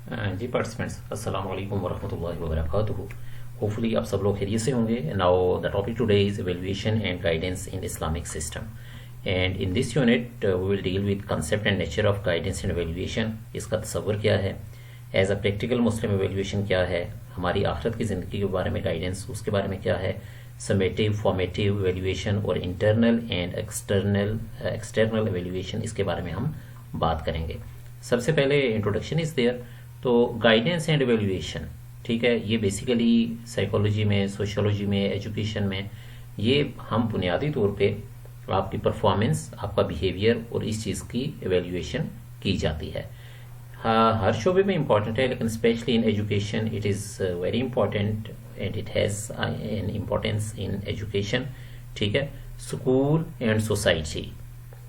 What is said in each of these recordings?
جی participants السلام علیکم ورحمۃ اللہ وبرکاتہ. ہوپفلی آپ سب لوگ خیریت سے ہوں گے. Now the topic today is evaluation and guidance in Islamic system, and in this unit we will deal with concept and nature of guidance and evaluation. اس کا تصور کیا ہے, as a practical Muslim evaluation کیا ہے, ہماری آخرت کی زندگی کے بارے میں گائیڈنس اس کے بارے میں کیا ہے, سمیٹیو فارمیٹیو ایویلویشن اور انٹرنل اینڈ ایکسٹرنل ایویلویشن, اس کے بارے میں ہم بات کریں گے. سب سے پہلے انٹروڈکشن از دیئر. تو گائیڈنس اینڈ ایویلویشن, ٹھیک ہے, یہ بیسیکلی سائیکالوجی میں, سوشیولوجی میں, ایجوکیشن میں یہ ہم بنیادی طور پہ آپ کی پرفارمنس, آپ کا بیہیویئر اور اس چیز کی ایویلویشن کی جاتی ہے. ہر شعبے میں امپورٹنٹ ہے, لیکن especially in education it is very important and it has an importance in education. ٹھیک ہے, اسکول اینڈ سوسائٹی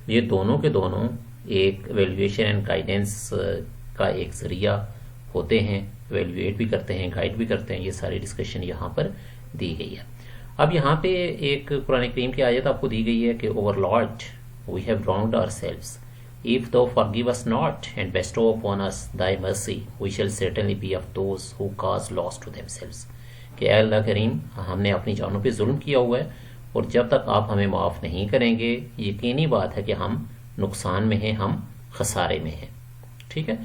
یہ دونوں کے دونوں ایک ایویلویشن اینڈ گائیڈنس کا ایک ذریعہ ہوتے ہیں, ایویلویٹ بھی کرتے ہیں, گائیڈ بھی کرتے ہیں. یہ ساری ڈسکشن یہاں پر دی گئی ہے. اب یہاں پہ ایک قرآن کریم کی آیت آپ کو دی گئی ہے کہ our Lord we have wronged ourselves, if thou forgive us not and bestow upon us thy mercy we shall certainly be of those who cause loss to themselves. کہ اے اللہ کریم, ہم نے اپنی جانوں پہ ظلم کیا ہوا ہے, اور جب تک آپ ہمیں معاف نہیں کریں گے یقینی بات ہے کہ ہم نقصان میں ہیں, ہم خسارے میں ہیں. ٹھیک ہے.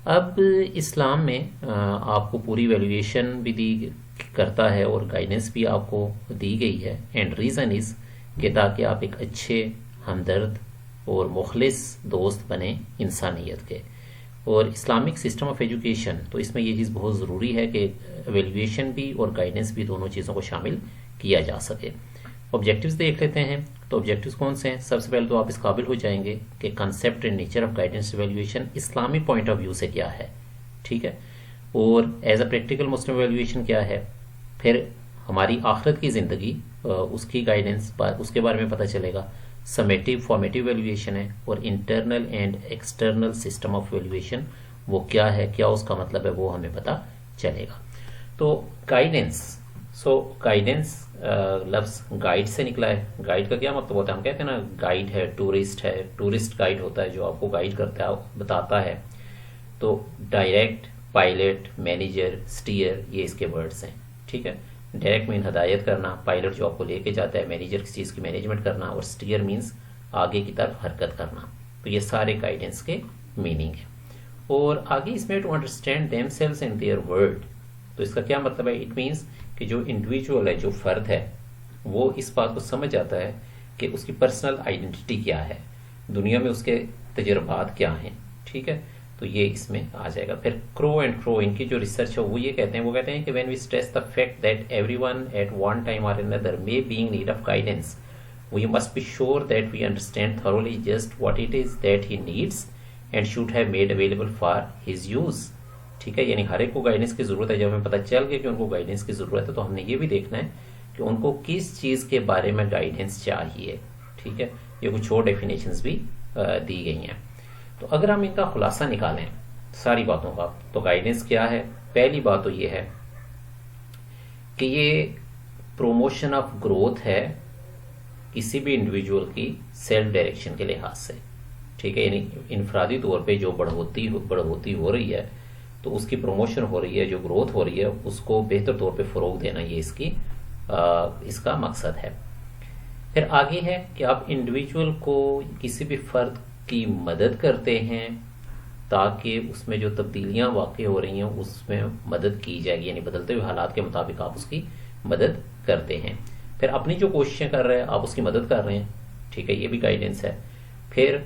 اب اسلام میں آپ کو پوری ویلیویشن بھی دی کرتا ہے اور گائیڈنس بھی آپ کو دی گئی ہے, اینڈ ریزن از کہ تاکہ آپ ایک اچھے ہمدرد اور مخلص دوست بنیں انسانیت کے. اور اسلامک سسٹم آف ایجوکیشن, تو اس میں یہ چیز بہت ضروری ہے کہ ایویلویشن بھی اور گائیڈنس بھی دونوں چیزوں کو شامل کیا جا سکے. آبجیکٹیوز دیکھ لیتے ہیں. تو آبجیکٹیوز کون سے ہیں؟ سب سے پہلے تو آپ اس قابل ہو جائیں گے کہ concept and nature of guidance evaluation Islamic point of view سے کیا ہے. ٹھیک ہے, اور as a practical Muslim evaluation کیا ہے, پھر ہماری آخرت کی زندگی اس کی گائیڈنس اس کے بارے میں پتہ چلے گا. سمیٹیو فارمیٹیو ایویلویشن ہے, اور internal and external system of evaluation وہ کیا ہے, کیا اس کا مطلب ہے, وہ ہمیں پتہ چلے گا. تو گائیڈنس, سو گائیڈنس لفظ گائیڈ سے نکلا ہے. گائیڈ کا کیا مطلب ہوتا ہے؟ ہم کہتے ہیں نا گائیڈ ہے, ٹورسٹ ہے. ٹورسٹ گائیڈ ہوتا ہے جو آپ کو گائیڈ کرتا ہے, بتاتا ہے. تو ڈائریکٹ, پائلٹ, مینیجر, اسٹیئر, یہ اس کے ورڈز ہیں. ٹھیک ہے. ڈائریکٹ مین ہدایت کرنا, پائلٹ جو آپ کو لے کے جاتا ہے, مینیجر کسی چیز کی مینجمنٹ کرنا, اور اسٹیئر مینس آگے کی طرف حرکت کرنا. تو یہ سارے گائیڈنس کے میننگ ہیں. اور آگے اس میں to understand themselves and their world, تو اس کا کیا مطلب ہے؟ اٹ مینس کہ جو انڈیویجول ہے, جو فرد ہے, وہ اس بات کو سمجھ جاتا ہے کہ اس کی پرسنل آئیڈینٹی کیا ہے, دنیا میں اس کے تجربات کیا ہیں. ٹھیک ہے. تو یہ اس میں آ جائے گا. پھر کرو اینڈ کرو, ان کی جو ریسرچ ہے وہ یہ کہتے ہیں کہ when we stress the fact that everyone at one time or another may be in need of guidance, we must be sure that we understand thoroughly just what it is that he needs and should have made available for his use. ٹھیک ہے. یعنی ہر ایک کو guidance کی ضرورت ہے. جب ہمیں پتہ چل گیا کہ ان کو گائیڈنس کی ضرورت ہے, تو ہم نے یہ بھی دیکھنا ہے کہ ان کو کس چیز کے بارے میں گائیڈنس چاہیے. ٹھیک ہے. یہ کچھ اور ڈیفینیشنز بھی دی گئی ہیں. تو اگر ہم ان کا خلاصہ نکالیں ساری باتوں کا, تو گائیڈنس کیا ہے؟ پہلی بات تو یہ ہے کہ یہ پروموشن آف گروتھ ہے کسی بھی انڈیویجول کی سیلف ڈائریکشن کے لحاظ سے. ٹھیک ہے. یعنی انفرادی طور پہ جو بڑھوتی ہو رہی ہے, تو اس کی پروموشن ہو رہی ہے, جو گروتھ ہو رہی ہے اس کو بہتر طور پہ فروغ دینا, یہ اس کا مقصد ہے. پھر آگے ہے کہ آپ انڈیویجول کو, کسی بھی فرد کی مدد کرتے ہیں تاکہ اس میں جو تبدیلیاں واقع ہو رہی ہیں اس میں مدد کی جائے گی. یعنی بدلتے ہوئے حالات کے مطابق آپ اس کی مدد کرتے ہیں. پھر اپنی جو کوششیں کر رہے ہیں آپ اس کی مدد کر رہے ہیں. ٹھیک ہے. یہ بھی گائیڈنس ہے. پھر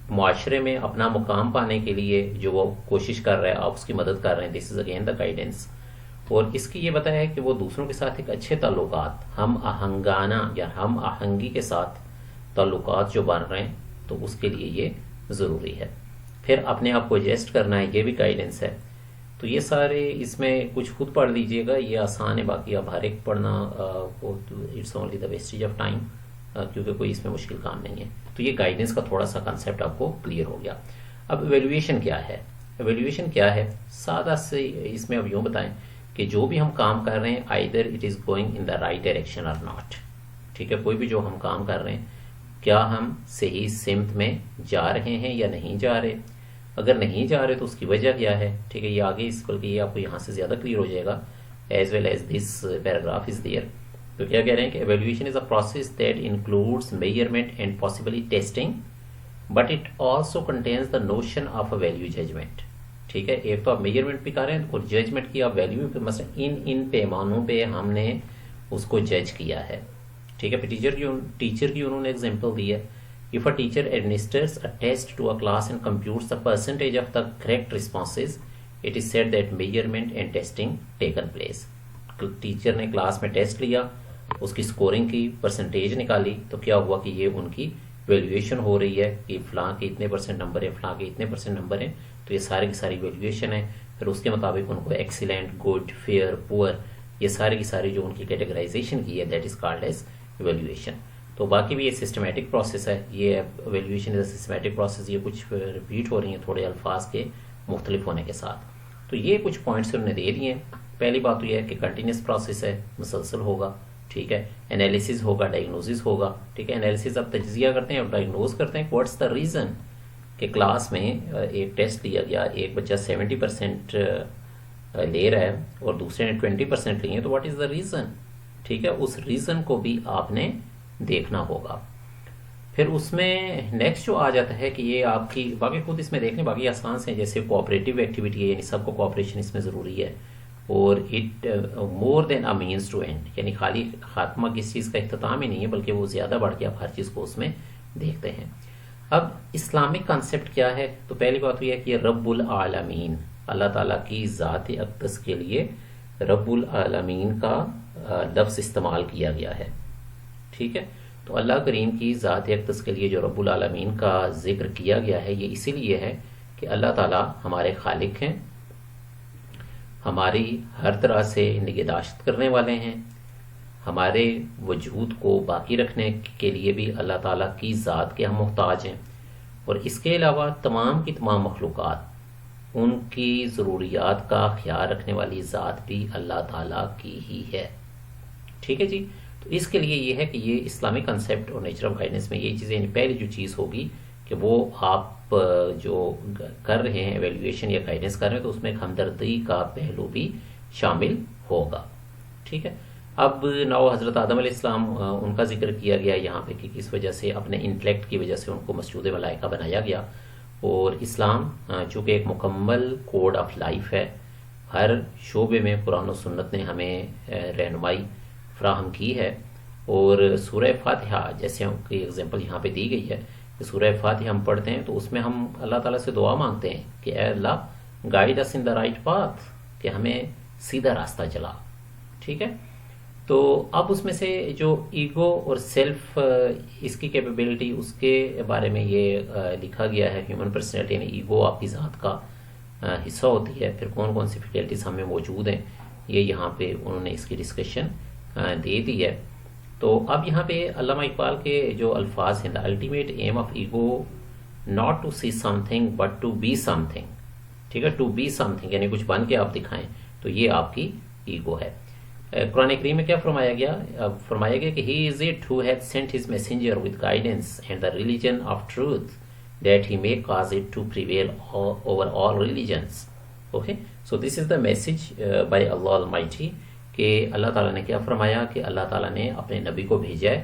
معاشرے میں اپنا مقام پانے کے لیے جو وہ کوشش کر رہے ہیں آپ اس کی مدد کر رہے ہیں. دس از اگین دا گائیڈنس. اور اس کی یہ بتایا ہے کہ وہ دوسروں کے ساتھ ایک اچھے تعلقات, ہم آہنگانہ یا ہم آہنگی کے ساتھ تعلقات جو بن رہے ہیں, تو اس کے لیے یہ ضروری ہے. پھر اپنے آپ کو ایڈجسٹ کرنا ہے, یہ بھی گائیڈنس ہے. تو یہ سارے اس میں کچھ خود پڑھ لیجئے گا, یہ آسان ہے. باقی اب ہر ایک پڑھنا it's only the wastage of time, کیونکہ کوئی اس میں مشکل کام نہیں ہے. تو یہ گائیڈنس کا تھوڑا سا کنسیپٹ آپ کو کلیئر ہو گیا. اب ایویلویشن کیا ہے؟ ایویلویشن کیا ہے سادہ سے اس میں اب یوں بتائیں کہ جو بھی ہم کام کر رہے ہیں either it is going in the right direction or not. ٹھیک ہے. کوئی بھی جو ہم کام کر رہے ہیں, کیا ہم صحیح سمت میں جا رہے ہیں یا نہیں جا رہے. اگر نہیں جا رہے تو اس کی وجہ کیا ہے. ٹھیک ہے, یہ آگے اس بلکہ یہ آپ کو یہاں سے زیادہ کلیئر ہو جائے گا as well as this paragraph is there. تو کیا کہہ رہے ہیں کہ evaluation is a process that includes measurement and possibly testing but it also contains the notion of a value judgement. ٹھیک ہے, ایک تو آپ میجرمنٹ بھی کر رہے ہیں اور ججمنٹ کی آپ ویلیو پہ, مثلا ان پیمانوں پہ ہم نے اس کو جج کیا ہے. ٹھیک ہے, پھر ٹیچر کی انہوں نے ایگزامپل دی ہے. If a teacher administers a test to a class and computes the percentage of the correct responses, it is said that measurement and testing taken place. Teacher نے کلاس میں ٹیسٹ لیا, اس کی scoring کی, percentage نکالی, تو کیا ہوا کہ یہ ان کی ویلیویشن ہو رہی ہے کہ فلاں کے اتنے پرسنٹ نمبر ہیں, فلاں کے اتنے پرسنٹ نمبر ہیں, تو یہ سارے کی ساری ویلیویشن ہے. پھر اس کے مطابق ان کو ایکسیلنٹ, گڈ, فیئر, پور, یہ ساری کی ساری جو ان کی کیٹیگرائزیشن کی ہے that is called as evaluation. تو باقی بھی یہ سسٹمیٹک پروسیس ہے. یہ evaluation is a systematic process. یہ کچھ ریپیٹ ہو رہی ہیں تھوڑے الفاظ کے مختلف ہونے کے ساتھ. تو یہ کچھ پوائنٹس انہوں نے دے دیے ہیں. پہلی بات تو یہ ہے کہ کنٹینیوس پروسیس ہے, مسلسل ہوگا. ٹھیک ہے, انالیسز ہوگا, ڈائگنوسس ہوگا. ٹھیک ہے, انالیسز آپ تجزیہ کرتے ہیں اور ڈائگنوز کرتے ہیں واٹس دا ریزن کہ کلاس میں ایک ٹیسٹ لیا گیا, ایک بچہ 70% لے رہا ہے اور دوسرے نے 20% لیے ہیں, تو واٹ از دا ریزن. ٹھیک ہے, اس ریزن کو بھی آپ نے دیکھنا ہوگا. پھر اس میں نیکسٹ جو آ جاتا ہے کہ یہ آپ کی باقی خود اس میں دیکھنے باقی آسان سے, جیسے کوآپریٹیو ایکٹیویٹی ہے, یعنی سب کو کوآپریشن اس میں ضروری ہے, اور it more than a means to end, یعنی خالی خاتمہ کس چیز کا اختتام ہی نہیں ہے بلکہ وہ زیادہ بڑھ کے آپ ہر چیز کو اس میں دیکھتے ہیں. اب اسلامک کانسیپٹ کیا ہے, تو پہلی بات یہ ہے کہ رب العالمین, اللہ تعالیٰ کی ذات اقدس کے لیے رب العالمین کا لفظ استعمال کیا گیا ہے. ٹھیک ہے, تو اللہ کریم کی ذات اقدس کے لیے جو رب العالمین کا ذکر کیا گیا ہے یہ اسی لیے ہے کہ اللہ تعالیٰ ہمارے خالق ہیں, ہماری ہر طرح سے نگہداشت کرنے والے ہیں, ہمارے وجود کو باقی رکھنے کے لیے بھی اللہ تعالیٰ کی ذات کے ہم محتاج ہیں, اور اس کے علاوہ تمام کی تمام مخلوقات ان کی ضروریات کا خیال رکھنے والی ذات بھی اللہ تعالیٰ کی ہی ہے. ٹھیک ہے جی, تو اس کے لیے یہ ہے کہ یہ اسلامک کنسیپٹ اور نیچر آف گائیڈنس میں یہ چیزیں, یعنی پہلی جو چیز ہوگی کہ وہ آپ جو کر رہے ہیں ایویلویشن یا گائیڈنس کر رہے ہیں تو اس میں ایک ہمدردی کا پہلو بھی شامل ہوگا. ٹھیک ہے, اب نو حضرت آدم علیہ السلام ان کا ذکر کیا گیا یہاں پہ کہ کس وجہ سے اپنے انٹلیکٹ کی وجہ سے ان کو مسجود ملائکہ بنایا گیا, اور اسلام چونکہ ایک مکمل کوڈ آف لائف ہے, ہر شعبے میں قرآن و سنت نے ہمیں رہنمائی فراہم کی ہے. اور سورہ فاتحہ جیسے کی ایگزامپل یہاں پہ دی گئی ہے کہ سورہ فاتحہ ہم پڑھتے ہیں تو اس میں ہم اللہ تعالیٰ سے دعا مانگتے ہیں کہ اے Allah guide us in the right path, کہ ہمیں سیدھا راستہ چلا. ٹھیک ہے, تو اب اس میں سے جو ایگو اور سیلف اس کی کیپیبلٹی اس کے بارے میں یہ لکھا گیا ہے, ہیومن پرسنالٹی یعنی ایگو آپ کی ذات کا حصہ ہوتی ہے, پھر کون کون سی فیکلٹیز ہمیں موجود ہیں یہ یہاں پہ انہوں نے اس کی ڈسکشن دے دی ہے. تو اب یہاں پہ علامہ اقبال کے جو الفاظ ہیں, the ultimate aim of ego not to see something but to be something. ٹھیک ہے, ٹو بی سم تھنگ یعنی کچھ بن کے آپ دکھائیں, تو یہ آپ کی ایگو ہے. قرآن کریم میں کیا فرمایا گیا, فرمایا گیا کہ he is it who has sent his messenger with guidance and the religion of truth that he may cause it to prevail over all religions. Okay, so this is the message by Allah Almighty کہ اللہ تعالیٰ نے کیا فرمایا کہ اللہ تعالیٰ نے اپنے نبی کو بھیجا ہے.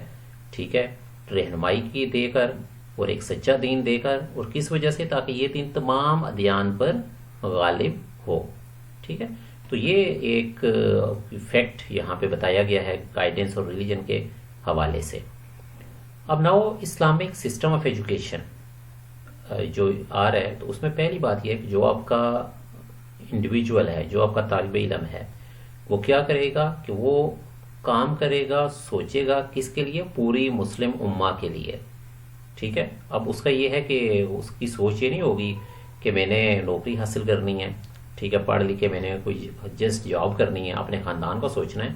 ٹھیک ہے, رہنمائی کی دے کر اور ایک سچا دین دے کر, اور کس وجہ سے, تاکہ یہ دین تمام ادیان پر غالب ہو. ٹھیک ہے, تو یہ ایک فیکٹ یہاں پہ بتایا گیا ہے گائیڈنس اور ریلیجن کے حوالے سے. اب now Islamic system of education جو آ رہا ہے, تو اس میں پہلی بات یہ ہے کہ جو آپ کا انڈیویجول ہے, جو آپ کا طالب علم ہے, وہ کیا کرے گا کہ وہ کام کرے گا, سوچے گا کس کے لیے, پوری مسلم امہ کے لیے. ٹھیک ہے, اب اس کا یہ ہے کہ اس کی سوچ یہ نہیں ہوگی کہ میں نے نوکری حاصل کرنی ہے, ٹھیک ہے, پڑھ لکھ کے میں نے کوئی جسٹ جاب کرنی ہے, اپنے خاندان کا سوچنا ہے.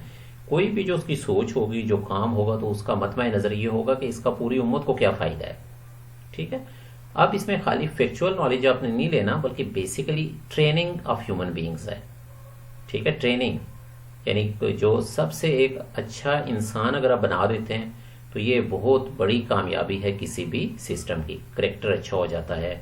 کوئی بھی جو اس کی سوچ ہوگی, جو کام ہوگا, تو اس کا مطمع نظر یہ ہوگا کہ اس کا پوری امت کو کیا فائدہ ہے. ٹھیک ہے, اب اس میں خالی فیکچوئل نالج آپ نے نہیں لینا بلکہ basically training of human beings ہے. ٹھیک ہے, ٹریننگ یعنی جو سب سے ایک اچھا انسان اگر آپ بنا دیتے ہیں تو یہ بہت بڑی کامیابی ہے کسی بھی سسٹم کی. کریکٹر اچھا ہو جاتا ہے.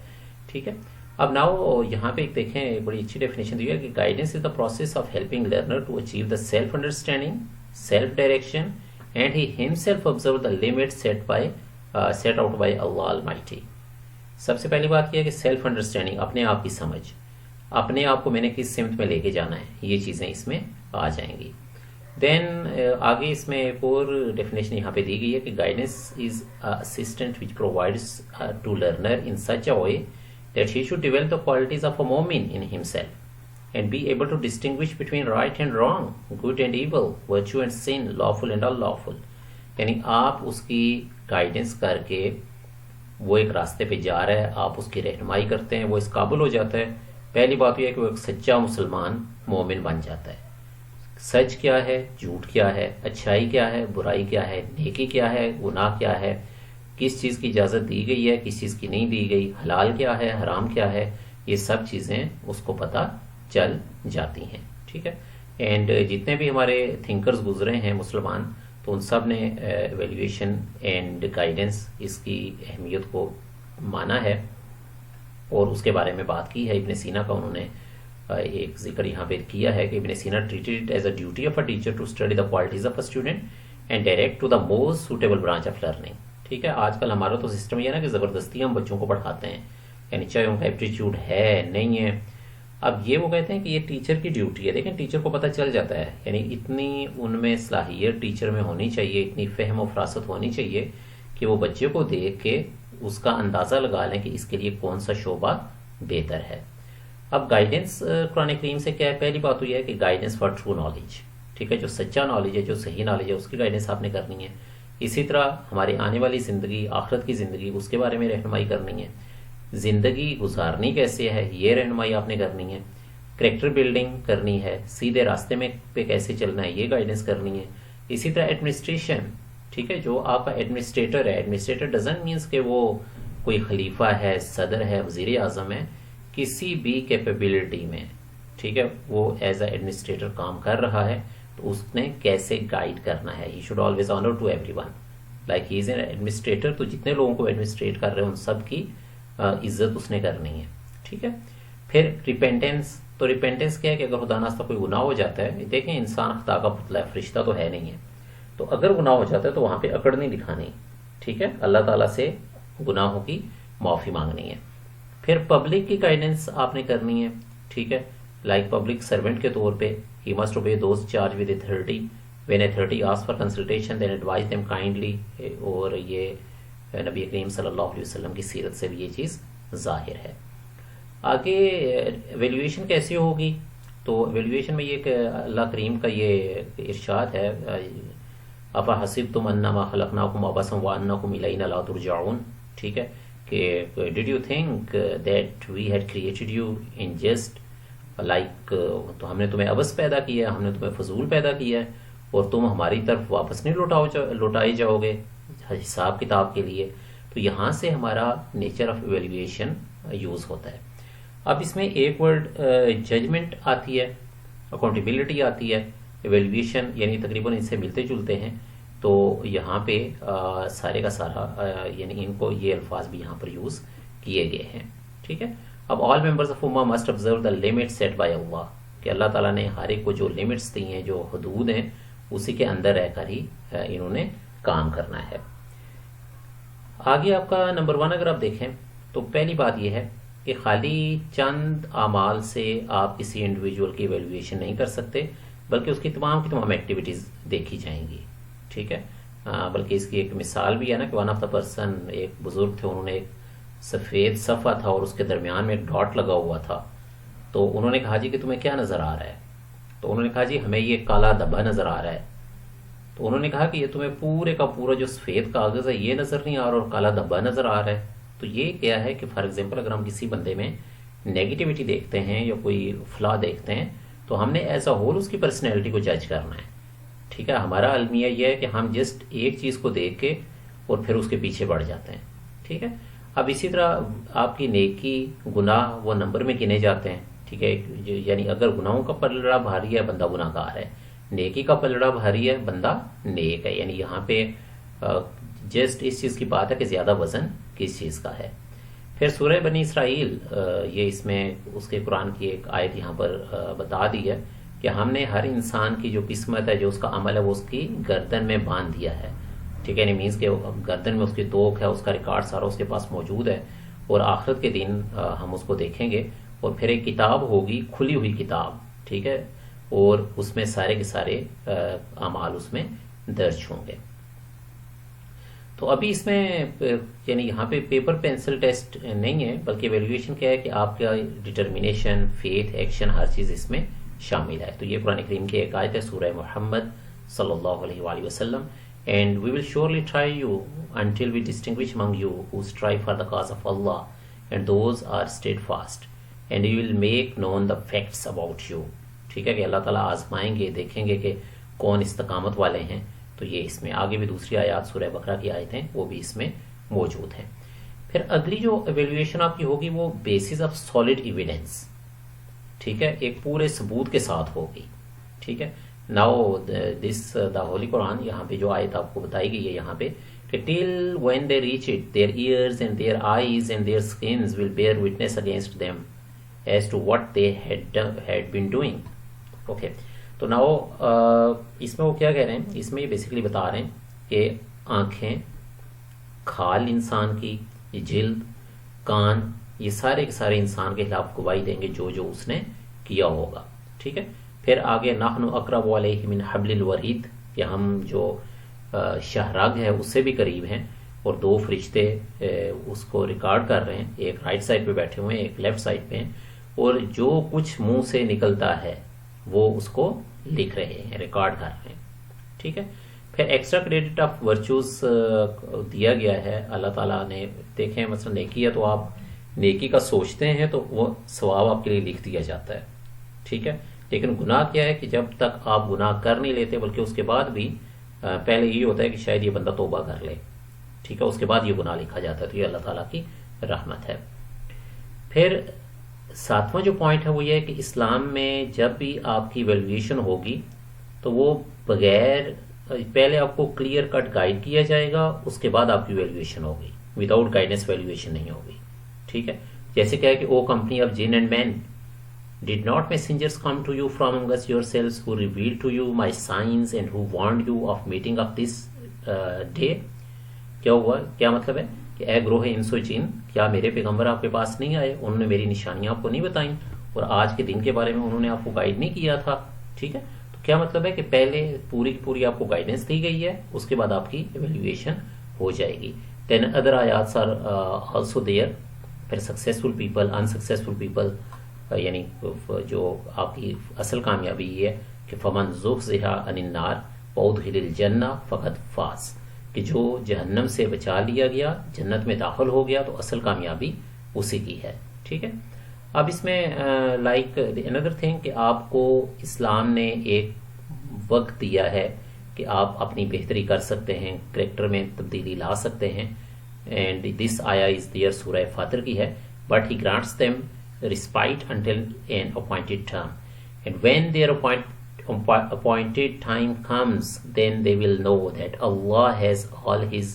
ٹھیک ہے, اب ناؤ یہاں پہ ایک دیکھیں بڑی اچھی ڈیفینیشن دی ہے کہ guidance is the process of helping learner to achieve the self understanding self direction and he himself observe the limit set out by Allah Almighty. سب سے پہلی بات یہ ہے کہ سیلف انڈرسٹینڈنگ، اپنے آپ کی سمجھ، اپنے آپ کو میں نے کس سمت میں لے کے جانا ہے، یہ چیزیں اس میں آ جائیں گی. دین آگے اس میں ایک اور ڈیفینیشن یہاں پہ دی گئی ہے کہ guidance is assistant which provides to learner in such a way that he should develop the qualities of a mu'min in himself and be able to distinguish between right and wrong, good and evil, virtue and sin, lawful and unlawful. یعنی آپ اس کی guidance کر کے وہ ایک راستے پہ جا رہا ہے، آپ اس کی رہنمائی کرتے ہیں، وہ اس قابل ہو جاتا ہے. پہلی بات یہ ہے کہ وہ ایک سچا مسلمان مومن بن جاتا ہے. سچ کیا ہے، جھوٹ کیا ہے، اچھائی کیا ہے، برائی کیا ہے، نیکی کیا ہے، گناہ کیا ہے، کس چیز کی اجازت دی گئی ہے، کس چیز کی نہیں دی گئی، حلال کیا ہے، حرام کیا ہے، یہ سب چیزیں اس کو پتہ چل جاتی ہیں. ٹھیک ہے. اینڈ جتنے بھی ہمارے تھنکرز گزرے ہیں مسلمان، تو ان سب نے ایویلویشن اینڈ گائیڈنس اس کی اہمیت کو مانا ہے اور اس کے بارے میں بات کی ہے. ابن سینا کا انہوں نے ایک ذکر یہاں پہ کیا ہے کہ Ibn Sina treated it as a duty of a teacher to study the qualities of a student and direct to the most suitable branch of learning. ٹھیک ہے. آج کل ہمارا تو سسٹم یہ ہے نا کہ زبردستی ہم بچوں کو پڑھاتے ہیں، یعنی چاہے ان کا ایپٹیچیوڈ ہے نہیں ہے. اب یہ وہ کہتے ہیں کہ یہ ٹیچر کی ڈیوٹی ہے. دیکھیں ٹیچر کو پتہ چل جاتا ہے، یعنی اتنی ان میں صلاحیت ٹیچر میں ہونی چاہیے، اتنی فہم و فراست ہونی چاہیے کہ وہ بچے کو دیکھ کے اس کا اندازہ لگا لیں کہ اس کے لیے کون سا شعبہ بہتر ہے. اب گائیڈنس قرآن کریم سے کیا ہے؟ پہلی بات تو یہ ہے کہ گائیڈنس فار ٹرو نالج. ٹھیک ہے. جو سچا نالج ہے، جو صحیح نالج ہے، اس کی گائیڈنس آپ نے کرنی ہے. اسی طرح ہماری آنے والی زندگی، آخرت کی زندگی، اس کے بارے میں رہنمائی کرنی ہے. زندگی گزارنی کیسے ہے، یہ رہنمائی آپ نے کرنی ہے. کریکٹر بلڈنگ کرنی ہے، سیدھے راستے میں پہ کیسے چلنا ہے، یہ گائیڈنس کرنی ہے. اسی طرح ایڈمنسٹریشن. ٹھیک ہے. جو آپ کا ایڈمنسٹریٹر ہے، ایڈمنسٹریٹر ڈزنٹ مینس کہ وہ کوئی خلیفہ ہے، صدر ہے، وزیر اعظم ہے. کسی بھی کیپیبلٹی میں، ٹھیک ہے، وہ ایز اے ایڈمنسٹریٹر کام کر رہا ہے تو اس نے کیسے گائیڈ کرنا ہے. He should always honour to everyone like he is an administrator. تو جتنے لوگوں کو ایڈمنسٹریٹ کر رہے ہیں ان سب کی عزت اس نے کرنی ہے. ٹھیک ہے. پھر ریپینٹنس. تو ریپینٹنس کیا ہے کہ اگر خدا ناستہ کوئی گناہ ہو جاتا ہے، دیکھیں انسان خطا کا پتلا ہے، فرشتہ تو ہے نہیں ہے، تو اگر گناہ ہو جاتا ہے تو وہاں پہ اکڑ نہیں دکھانی. ٹھیک ہے. اللہ تعالیٰ سے گناہوں کی معافی مانگنی ہے. پھر پبلک کی گائیڈنس آپ نے کرنی ہے. ٹھیک ہے. لائک پبلک سرونٹ کے طور پہ he must obey those charged with authority. When authority asks for consultation, then advise them kindly. اور یہ نبی کریم صلی اللہ علیہ وسلم کی سیرت سے بھی یہ چیز ظاہر ہے. آگے ایویلویشن کیسے ہوگی؟ تو ایویلویشن میں یہ کہ اللہ کریم کا یہ ارشاد ہے، افحسبتم انما خلقناکم عبثا وانکم الینا لا ترجعون. ٹھیک ہے. کہ did you think that we had created you in just like, تو ہم نے تمہیں عبث پیدا کیا ہے، ہم نے تمہیں فضول پیدا کیا ہے اور تم ہماری طرف واپس نہیں لوٹائے جاؤ گے حساب کتاب کے لیے. تو یہاں سے ہمارا نیچر آف ایویلویشن یوز ہوتا ہے. اب اس میں ایک ورڈ ججمنٹ آتی ہے، اکاؤنٹیبلٹی آتی ہے. ایویلویشن یعنی تقریباً ان سے ملتے جلتے ہیں. تو یہاں پہ سارے کا سارا یعنی ان کو یہ الفاظ بھی یہاں پر یوز کیے گئے ہیں. ٹھیک ہے. اب آل ممبرز آف امہ must observe the limit set by Allah, کہ اللہ تعالیٰ نے ہر ایک کو جو لمٹس دی ہیں، جو حدود ہیں، اسی کے اندر رہ کر ہی انہوں نے کام کرنا ہے. آگے آپ کا نمبر 1 اگر آپ دیکھیں تو پہلی بات یہ ہے کہ خالی چند اعمال سے آپ کسی انڈیویجول کی ایویلویشن نہیں کر سکتے، بلکہ اس کی تمام ایکٹیویٹیز دیکھی جائیں گی. ٹھیک ہے. بلکہ اس کی ایک مثال بھی ہے نا کہ ون آف دا پرسن، ایک بزرگ تھے، انہوں نے ایک سفید صفحہ تھا اور اس کے درمیان میں ایک ڈاٹ لگا ہوا تھا. تو انہوں نے کہا جی کہ تمہیں کیا نظر آ رہا ہے؟ تو انہوں نے کہا جی ہمیں یہ کالا دھبا نظر آ رہا ہے. تو انہوں نے کہا کہ یہ تمہیں پورے کا پورا جو سفید کاغذ ہے یہ نظر نہیں آ رہا اور کالا دھبا نظر آ رہا ہے. تو یہ کیا ہے کہ فار ایگزامپل اگر ہم کسی بندے میں نیگیٹیوٹی دیکھتے ہیں یا کوئی فلا دیکھتے ہیں تو ہم نے ایز اے ہول اس کی پرسنالٹی کو جج کرنا ہے. ٹھیک ہے. ہمارا المیہ یہ ہے کہ ہم جسٹ ایک چیز کو دیکھ کے اور پھر اس کے پیچھے بڑھ جاتے ہیں. ٹھیک ہے. اب اسی طرح آپ کی نیکی گناہ وہ نمبر میں گنے جاتے ہیں. ٹھیک ہے. یعنی اگر گناہوں کا پلڑا بھاری ہے بندہ گناہ گار ہے، نیکی کا پلڑا بھاری ہے بندہ نیک ہے. یعنی یہاں پہ جسٹ اس چیز کی بات ہے کہ زیادہ وزن کس چیز کا ہے. پھر سورہ بنی اسرائیل، یہ اس میں اس کے قرآن کی ایک آیت یہاں پر بتا دی ہے کہ ہم نے ہر انسان کی جو قسمت ہے، جو اس کا عمل ہے، وہ اس کی گردن میں باندھ دیا ہے. ٹھیک ہے، مینس کہ گردن میں اس کی توق ہے، اس کا ریکارڈ سارا اس کے پاس موجود ہے، اور آخرت کے دن ہم اس کو دیکھیں گے. اور پھر ایک کتاب ہوگی، کھلی ہوئی کتاب، ٹھیک ہے، اور اس میں سارے کے سارے اعمال اس میں درج ہوں گے. تو ابھی اس میں یعنی یہاں پہ پیپر پینسل ٹیسٹ نہیں ہے، بلکہ ایویلویشن کیا ہے کہ آپ کا ڈٹرمینیشن، فیتھ، ایکشن، ہر چیز اس میں شامل ہے. تو یہ قرآن کریم کی ایک آیت ہے، سورہ محمد صلی اللہ علیہ وآلہ وسلم. And we will surely try you until we distinguish among you who strive for the cause of Allah, and those are steadfast, and you will make known the facts about you. ٹھیک ہے کہ اللہ تعالیٰ آزمائیں گے، دیکھیں گے کہ کون استقامت والے ہیں. تو یہ اس میں آگے بھی دوسری آیات سورہ بقرہ کی آیتیں وہ بھی اس میں موجود ہیں. پھر اگلی جو ایویلویشن آپ کی ہوگی وہ بیسس آف سالڈ ایویڈنس، ٹھیک ہے، ایک پورے ثبوت کے ساتھ ہوگی. ٹھیک ہے. Now this the Holy Quran، یہاں پہ جو آیت آپ کو بتائی گئی ہے یہاں پہ کہ till when they reach it, their ears and their eyes and their skins will bear witness against them as to what they had been doing. Okay. تو now اس میں وہ کیا کہہ رہے ہیں، اس میں یہ بیسیکلی بتا رہے ہیں کہ آنکھیں، کھال انسان کی، یہ جلد، کان، یہ سارے کے سارے انسان کے خلاف گواہی دیں گے جو جو اس نے کیا ہوگا. ٹھیک ہے. پھر آگے نحن اقرب علیہ من حبل الورید، کہ ہم جو شہرگ ہے اس سے بھی قریب ہیں، اور دو فرشتے اس کو ریکارڈ کر رہے ہیں، ایک رائٹ سائڈ پہ بیٹھے ہوئے ہیں، ایک لیفٹ سائڈ پہ ہیں، اور جو کچھ منہ سے نکلتا ہے وہ اس کو لکھ رہے ہیں، ریکارڈ کر رہے ہیں. ٹھیک ہے. پھر ایکسٹرا کریڈٹ آف ورچوز دیا گیا ہے اللہ تعالیٰ نے. دیکھیں مثلا نیکی ہے تو آپ نیکی کا سوچتے ہیں تو وہ ثواب آپ کے لیے لکھ دیا جاتا ہے. ٹھیک ہے. لیکن گناہ کیا ہے کہ جب تک آپ گناہ کر نہیں لیتے، بلکہ اس کے بعد بھی پہلے یہ ہوتا ہے کہ شاید یہ بندہ توبہ کر لے، ٹھیک ہے، اس کے بعد یہ گناہ لکھا جاتا ہے. تو یہ اللہ تعالیٰ کی رحمت ہے. پھر ساتواں جو پوائنٹ ہے وہ یہ ہے کہ اسلام میں جب بھی آپ کی ایویلویشن ہوگی تو وہ بغیر، پہلے آپ کو کلیئر کٹ گائیڈ کیا جائے گا، اس کے بعد آپ کی ایویلویشن ہوگی. وداؤٹ گائیڈنس ایویلویشن نہیں ہوگی. ٹھیک ہے. جیسے کیا ہے کہ او کمپنی آف جن and men, Did not messengers come to you from among us yourselves, who revealed to you my signs and who warned you of meeting of this day? کیا ہوا، کیا مطلب ہے کہ اے گروہ انس و جن، کیا میرے پیغمبر آپ کے پاس نہیں آئے، انہوں نے میری نشانیاں آپ کو نہیں بتائیں، اور آج کے دن کے بارے میں انہوں نے آپ کو گائیڈ نہیں کیا تھا. ٹھیک ہے. تو کیا مطلب ہے کہ پہلے پوری کی پوری آپ کو گائیڈنس دی گئی ہے، اس کے بعد آپ کی ایویلویشن ہو جائے گی. دین ادر آیات آر آلسو دیئر. پھر سکسیزفل پیپل، انسکسیزفل پیپل، یعنی جو آپ کی اصل کامیابی یہ ہے کہ فمن زحزح عن النار وادخل الجنہ فقد فاز، کہ جو جہنم سے بچا لیا گیا، جنت میں داخل ہو گیا، تو اصل کامیابی اسی کی ہے. ٹھیک ہے. اب اس میں لائک اندر تھنگ کہ آپ کو اسلام نے ایک وقت دیا ہے کہ آپ اپنی بہتری کر سکتے ہیں، کریکٹر میں تبدیلی لا سکتے ہیں. اینڈ دس آیا از دیئر، سورہ فاطر کی ہے. But he grants them respite until an appointed term, and when their appointed time comes, then they will know that Allah has all his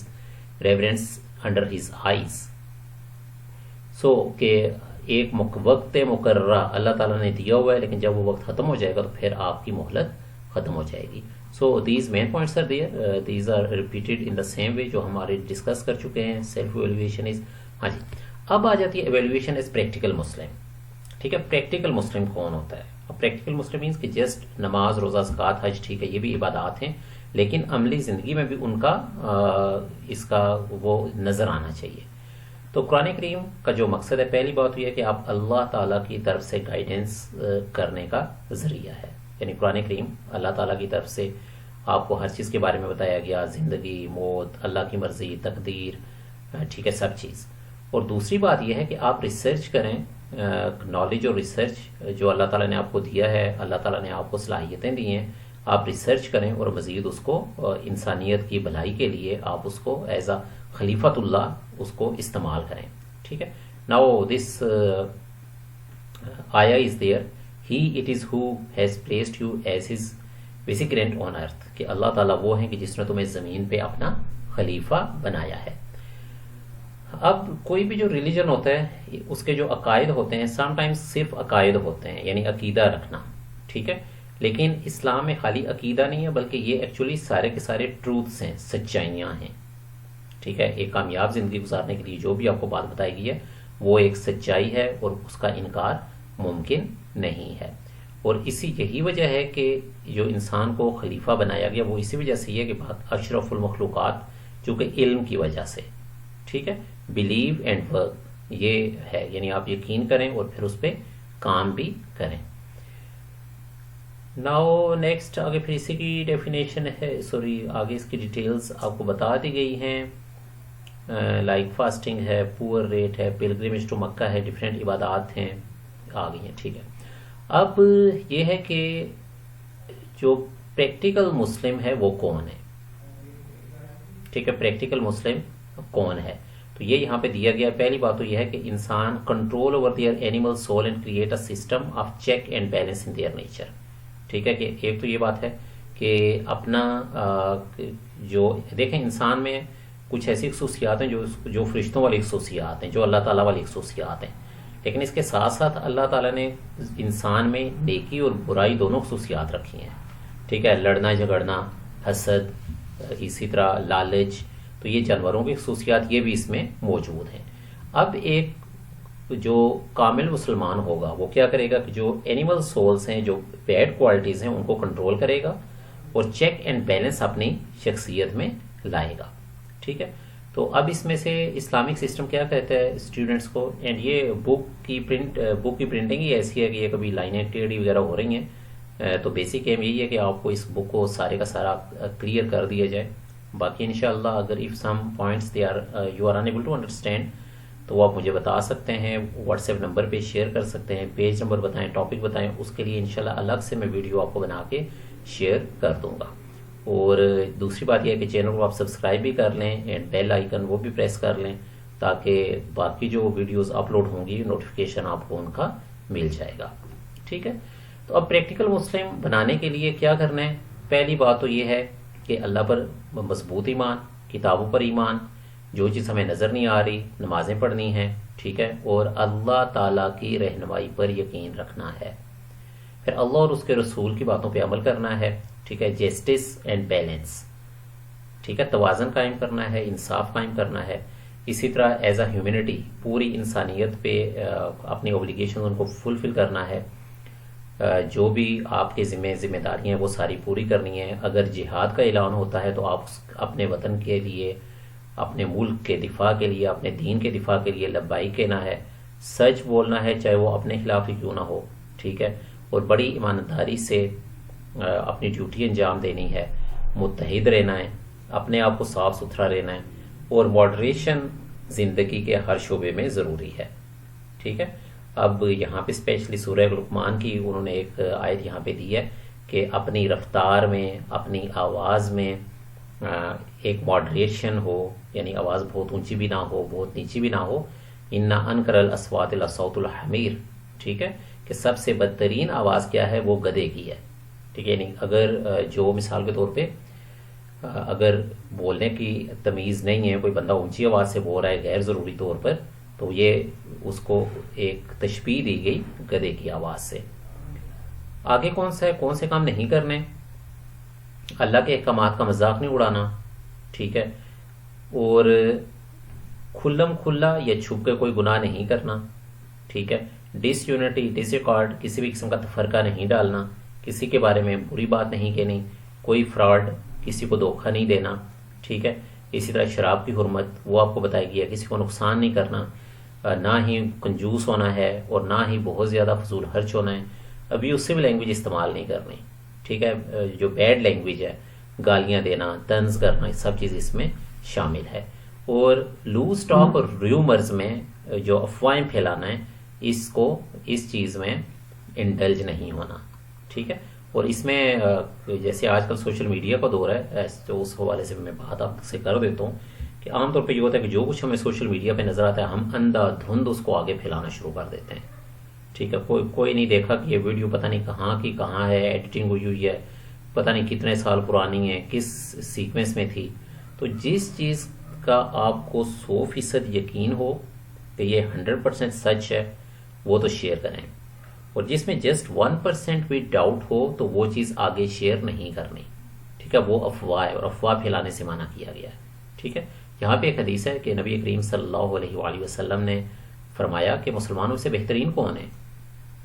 reverence under his eyes. So کہ ایک وقت مقررہ اللہ تعالیٰ نے دیا ہوا ہے، لیکن جب وہ وقت ختم ہو جائے گا تو پھر آپ کی مہلت ختم ہو جائے گی. So these main points are there. These are repeated in the same way جو ہمارے ڈسکس کر چکے ہیں. سیلف ایویلویشن از، ہاں جی. اب آ جاتی ہے ایویلویشن از پریکٹیکل مسلم. ٹھیک ہے. پریکٹیکل مسلم کون ہوتا ہے؟ اب پریکٹیکل مسلم مینس کہ جسٹ نماز، روزہ، زکوٰۃ، حج، ٹھیک ہے، یہ بھی عبادات ہیں، لیکن عملی زندگی میں بھی ان کا اس کا وہ نظر آنا چاہیے. تو قرآن کریم کا جو مقصد ہے، پہلی بات یہ ہے کہ آپ اللہ تعالیٰ کی طرف سے گائیڈنس کرنے کا ذریعہ ہے. یعنی قرآن کریم اللہ تعالیٰ کی طرف سے آپ کو ہر چیز کے بارے میں بتایا گیا، زندگی، موت، اللہ کی مرضی، تقدیر، ٹھیک ہے، سب چیز. اور دوسری بات یہ ہے کہ آپ ریسرچ کریں، نالج اور ریسرچ جو اللہ تعالیٰ نے آپ کو دیا ہے، اللہ تعالیٰ نے آپ کو صلاحیتیں دی ہیں، آپ ریسرچ کریں اور مزید اس کو انسانیت کی بھلائی کے لیے آپ اس کو ایز اے خلیفۃ اللہ اس کو استعمال کریں. ٹھیک ہے. ناؤ دس آیا is there, he it is who has placed you as his vicegerent on earth, کہ اللہ تعالیٰ وہ ہیں کہ جس نے تمہیں زمین پہ اپنا خلیفہ بنایا ہے. اب کوئی بھی جو ریلیجن ہوتا ہے اس کے جو عقائد ہوتے ہیں سم ٹائمز صرف عقائد ہوتے ہیں، یعنی عقیدہ رکھنا، ٹھیک ہے، لیکن اسلام میں خالی عقیدہ نہیں ہے بلکہ یہ ایکچولی سارے کے سارے ٹروتھس ہیں، سچائیاں ہیں، ٹھیک ہے۔ ایک کامیاب زندگی گزارنے کے لیے جو بھی آپ کو بات بتائی گئی ہے وہ ایک سچائی ہے اور اس کا انکار ممکن نہیں ہے، اور یہی وجہ ہے کہ جو انسان کو خلیفہ بنایا گیا وہ اسی وجہ سے یہ کہ بہت اشرف المخلوقات، چونکہ علم کی وجہ سے، ٹھیک ہے، بلیو اینڈ ورک، یہ ہے، یعنی آپ یقین کریں اور پھر اس پہ کام بھی کریں۔ ناؤ نیکسٹ، آگے پھر اسی کی ڈیفینیشن ہے، آگے اس کی ڈیٹیلز آپ کو بتا دی گئی ہیں، لائک فاسٹنگ ہے، پور ریٹ ہے، پلگریمیج ٹو مکہ ہے، ڈفرینٹ عبادات ہیں، آ گئی ہیں، ٹھیک ہے۔ اب یہ ہے کہ جو پریکٹیکل مسلم ہے وہ کون ہے، ٹھیک ہے، پریکٹیکل مسلم کون ہے، تو یہ یہاں پہ دیا گیا۔ پہلی بات تو یہ ہے کہ انسان control over their animal soul and create a system of check and balance in their nature, ٹھیک ہے، کہ ایک تو یہ بات ہے کہ اپنا جو دیکھیں انسان میں کچھ ایسی خصوصیات ہیں جو فرشتوں والی خصوصیات ہیں، جو اللہ تعالیٰ والی خصوصیات ہیں، لیکن اس کے ساتھ ساتھ اللہ تعالیٰ نے انسان میں نیکی اور برائی دونوں خصوصیات رکھی ہیں، ٹھیک ہے، لڑنا جھگڑنا، حسد، اسی طرح لالچ، تو یہ جانوروں کی خصوصیات یہ بھی اس میں موجود ہیں۔ اب ایک جو کامل مسلمان ہوگا وہ کیا کرے گا کہ جو اینیمل سولز ہیں، جو بیڈ کوالٹیز ہیں، ان کو کنٹرول کرے گا اور چیک اینڈ بیلنس اپنی شخصیت میں لائے گا، ٹھیک ہے۔ تو اب اس میں سے اسلامک سسٹم کیا کہتا ہے اسٹوڈنٹس کو، اینڈ یہ بک کی پرنٹنگ ہی ایسی ہے کہ یہ کبھی لائنیں ٹیڑھی وغیرہ ہو رہی ہیں، تو بیسک ایم یہی ہے کہ آپ کو اس بک کو سارے کا سارا کلیئر کر دیا جائے۔ باقی انشاءاللہ اگر if some points you are unable to understand تو وہ آپ مجھے بتا سکتے ہیں، واٹس ایپ نمبر پہ شیئر کر سکتے ہیں، پیج نمبر بتائیں، ٹاپک بتائیں، اس کے لیے انشاءاللہ الگ سے میں ویڈیو آپ کو بنا کے شیئر کر دوں گا۔ اور دوسری بات یہ ہے کہ چینل کو آپ سبسکرائب بھی کر لیں اینڈ بیل آئیکن وہ بھی پریس کر لیں تاکہ باقی جو ویڈیوز اپلوڈ ہوں گی نوٹیفیکیشن آپ کو ان کا مل جائے گا، ٹھیک ہے۔ تو اب پریکٹیکل مسلم بنانے کے لیے کیا کرنا ہے؟ پہلی بات تو یہ ہے کہ اللہ پر مضبوط ایمان، کتابوں پر ایمان، جو چیز ہمیں نظر نہیں آ رہی نمازیں پڑھنی ہیں، ٹھیک ہے، اور اللہ تعالیٰ کی رہنمائی پر یقین رکھنا ہے، پھر اللہ اور اس کے رسول کی باتوں پہ عمل کرنا ہے، ٹھیک ہے، جسٹس اینڈ بیلنس، ٹھیک ہے، توازن قائم کرنا ہے، انصاف قائم کرنا ہے، اسی طرح ایز اے ہیومینٹی پوری انسانیت پہ اپنی اوبلیگیشن ان کو فلفل کرنا ہے، جو بھی آپ کے ذمہ داریاں ہیں وہ ساری پوری کرنی ہے۔ اگر جہاد کا اعلان ہوتا ہے تو آپ اپنے وطن کے لیے، اپنے ملک کے دفاع کے لیے، اپنے دین کے دفاع کے لیے لبیک کہنا ہے، سچ بولنا ہے چاہے وہ اپنے خلاف ہی کیوں نہ ہو، ٹھیک ہے، اور بڑی ایمانداری سے اپنی ڈیوٹی انجام دینی ہے، متحد رہنا ہے، اپنے آپ کو صاف ستھرا رہنا ہے، اور ماڈریشن زندگی کے ہر شعبے میں ضروری ہے، ٹھیک ہے۔ اب یہاں پہ اسپیشلی سورہ لقمان کی انہوں نے ایک آیت یہاں پہ دی ہے کہ اپنی رفتار میں، اپنی آواز میں ایک ماڈریشن ہو، یعنی آواز بہت اونچی بھی نہ ہو بہت نیچی بھی نہ ہو، انا انکر الاصوات لصوت الحمیر، ٹھیک ہے، کہ سب سے بدترین آواز کیا ہے وہ گدھے کی ہے، ٹھیک ہے، یعنی اگر جو مثال کے طور پہ اگر بولنے کی تمیز نہیں ہے، کوئی بندہ اونچی آواز سے بول رہا ہے غیر ضروری طور پر، تو یہ اس کو ایک تشبیہ دی گئی گدھے کی آواز سے۔ آگے کون سے کام نہیں کرنے؟ اللہ کے احکامات کا مذاق نہیں اڑانا، ٹھیک ہے، اور کھلم کھلا یا چھپ کے کوئی گناہ نہیں کرنا، ٹھیک ہے، ڈس یونٹی، ڈس ریکارڈ، کسی بھی قسم کا تفرقہ نہیں ڈالنا، کسی کے بارے میں بری بات نہیں کہنی، کوئی فراڈ، کسی کو دھوکہ نہیں دینا، ٹھیک ہے، اسی طرح شراب کی حرمت وہ آپ کو بتائی گئی ہے، کسی کو نقصان نہیں کرنا، نہ ہی کنجوس ہونا ہے اور نہ ہی بہت زیادہ فضول خرچ ہونا ہے، ابیوسو لینگویج استعمال نہیں کرنی، ٹھیک ہے، جو بیڈ لینگویج ہے، گالیاں دینا، طنز کرنا، یہ سب چیز اس میں شامل ہے، اور لوز ٹاک اور ریومرز میں جو افواہیں پھیلانا ہے اس چیز میں انڈلج نہیں ہونا، ٹھیک ہے، اور اس میں جیسے آج کل سوشل میڈیا کا دور ہے تو اس حوالے سے میں بات آپ سے کر دیتا ہوں کہ عام طور پہ یہ ہوتا ہے کہ جو کچھ ہمیں سوشل میڈیا پہ نظر آتا ہے ہم اندھا دھند اس کو آگے پھیلانا شروع کر دیتے ہیں، ٹھیک ہے، کوئی نہیں دیکھا کہ یہ ویڈیو پتہ نہیں کہاں کی کہاں ہے، ایڈیٹنگ ہوئی ہے، پتہ نہیں کتنے سال پرانی ہے، کس سیکوینس میں تھی، تو جس چیز کا آپ کو 100% یقین ہو کہ یہ 100% سچ ہے وہ تو شیئر کریں، اور جس میں جسٹ 1% بھی ڈاؤٹ ہو تو وہ چیز آگے شیئر نہیں کرنی، ٹھیک ہے؟ وہ افواہ ہے، اور افواہ پھیلانے سے منع کیا گیا ہے، ٹھیک ہے؟ یہاں پہ ایک حدیث ہے کہ نبی کریم صلی اللہ علیہ وآلہ وسلم نے فرمایا کہ مسلمانوں سے بہترین کون ہے؟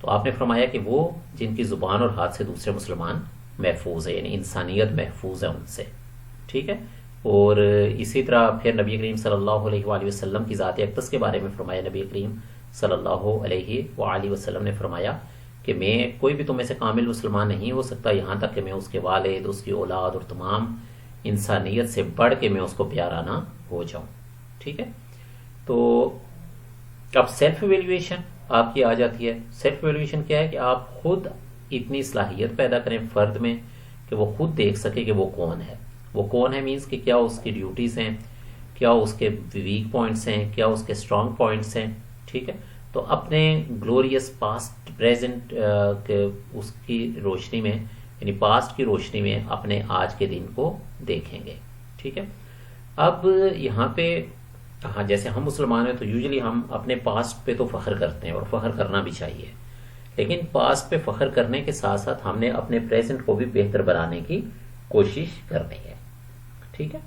تو آپ نے فرمایا کہ وہ جن کی زبان اور ہاتھ سے دوسرے مسلمان محفوظ ہے، یعنی انسانیت محفوظ ہے ان سے، ٹھیک ہے؟ اور اسی طرح پھر نبی کریم صلی اللہ علیہ وآلہ وسلم کی ذات اقدس کے بارے میں فرمایا، نبی کریم صلی اللہ علیہ وآلہ وسلم نے فرمایا کہ میں کوئی بھی تم میں سے کامل مسلمان نہیں ہو سکتا یہاں تک کہ میں اس کے والد، اس کی اولاد اور تمام انسانیت سے بڑھ کے میں اس کو پیارا نہ ہو جاؤں، ٹھیک ہے؟ تو اب سیلف ایویلویشن آپ کی آ جاتی ہے۔ سیلف ایویلویشن کیا ہے کہ آپ خود اتنی صلاحیت پیدا کریں فرد میں کہ وہ خود دیکھ سکے کہ وہ کون ہے۔ وہ کون ہے مینس کہ کیا اس کی ڈیوٹیز ہیں، کیا اس کے ویک پوائنٹس ہیں، کیا اس کے اسٹرانگ پوائنٹس ہیں، ٹھیک ہے؟ تو اپنے گلوریس پاسٹ پریزنٹ اس کی روشنی میں، یعنی پاسٹ کی روشنی میں اپنے آج کے دن کو دیکھیں گے، ٹھیک ہے؟ اب یہاں پہ ہاں جیسے ہم مسلمان ہیں تو یوزلی ہم اپنے پاسٹ پہ تو فخر کرتے ہیں اور فخر کرنا بھی چاہیے، لیکن پاسٹ پہ فخر کرنے کے ساتھ ساتھ ہم نے اپنے پریزنٹ کو بھی بہتر بنانے کی کوشش کرنی ہے، ٹھیک ہے؟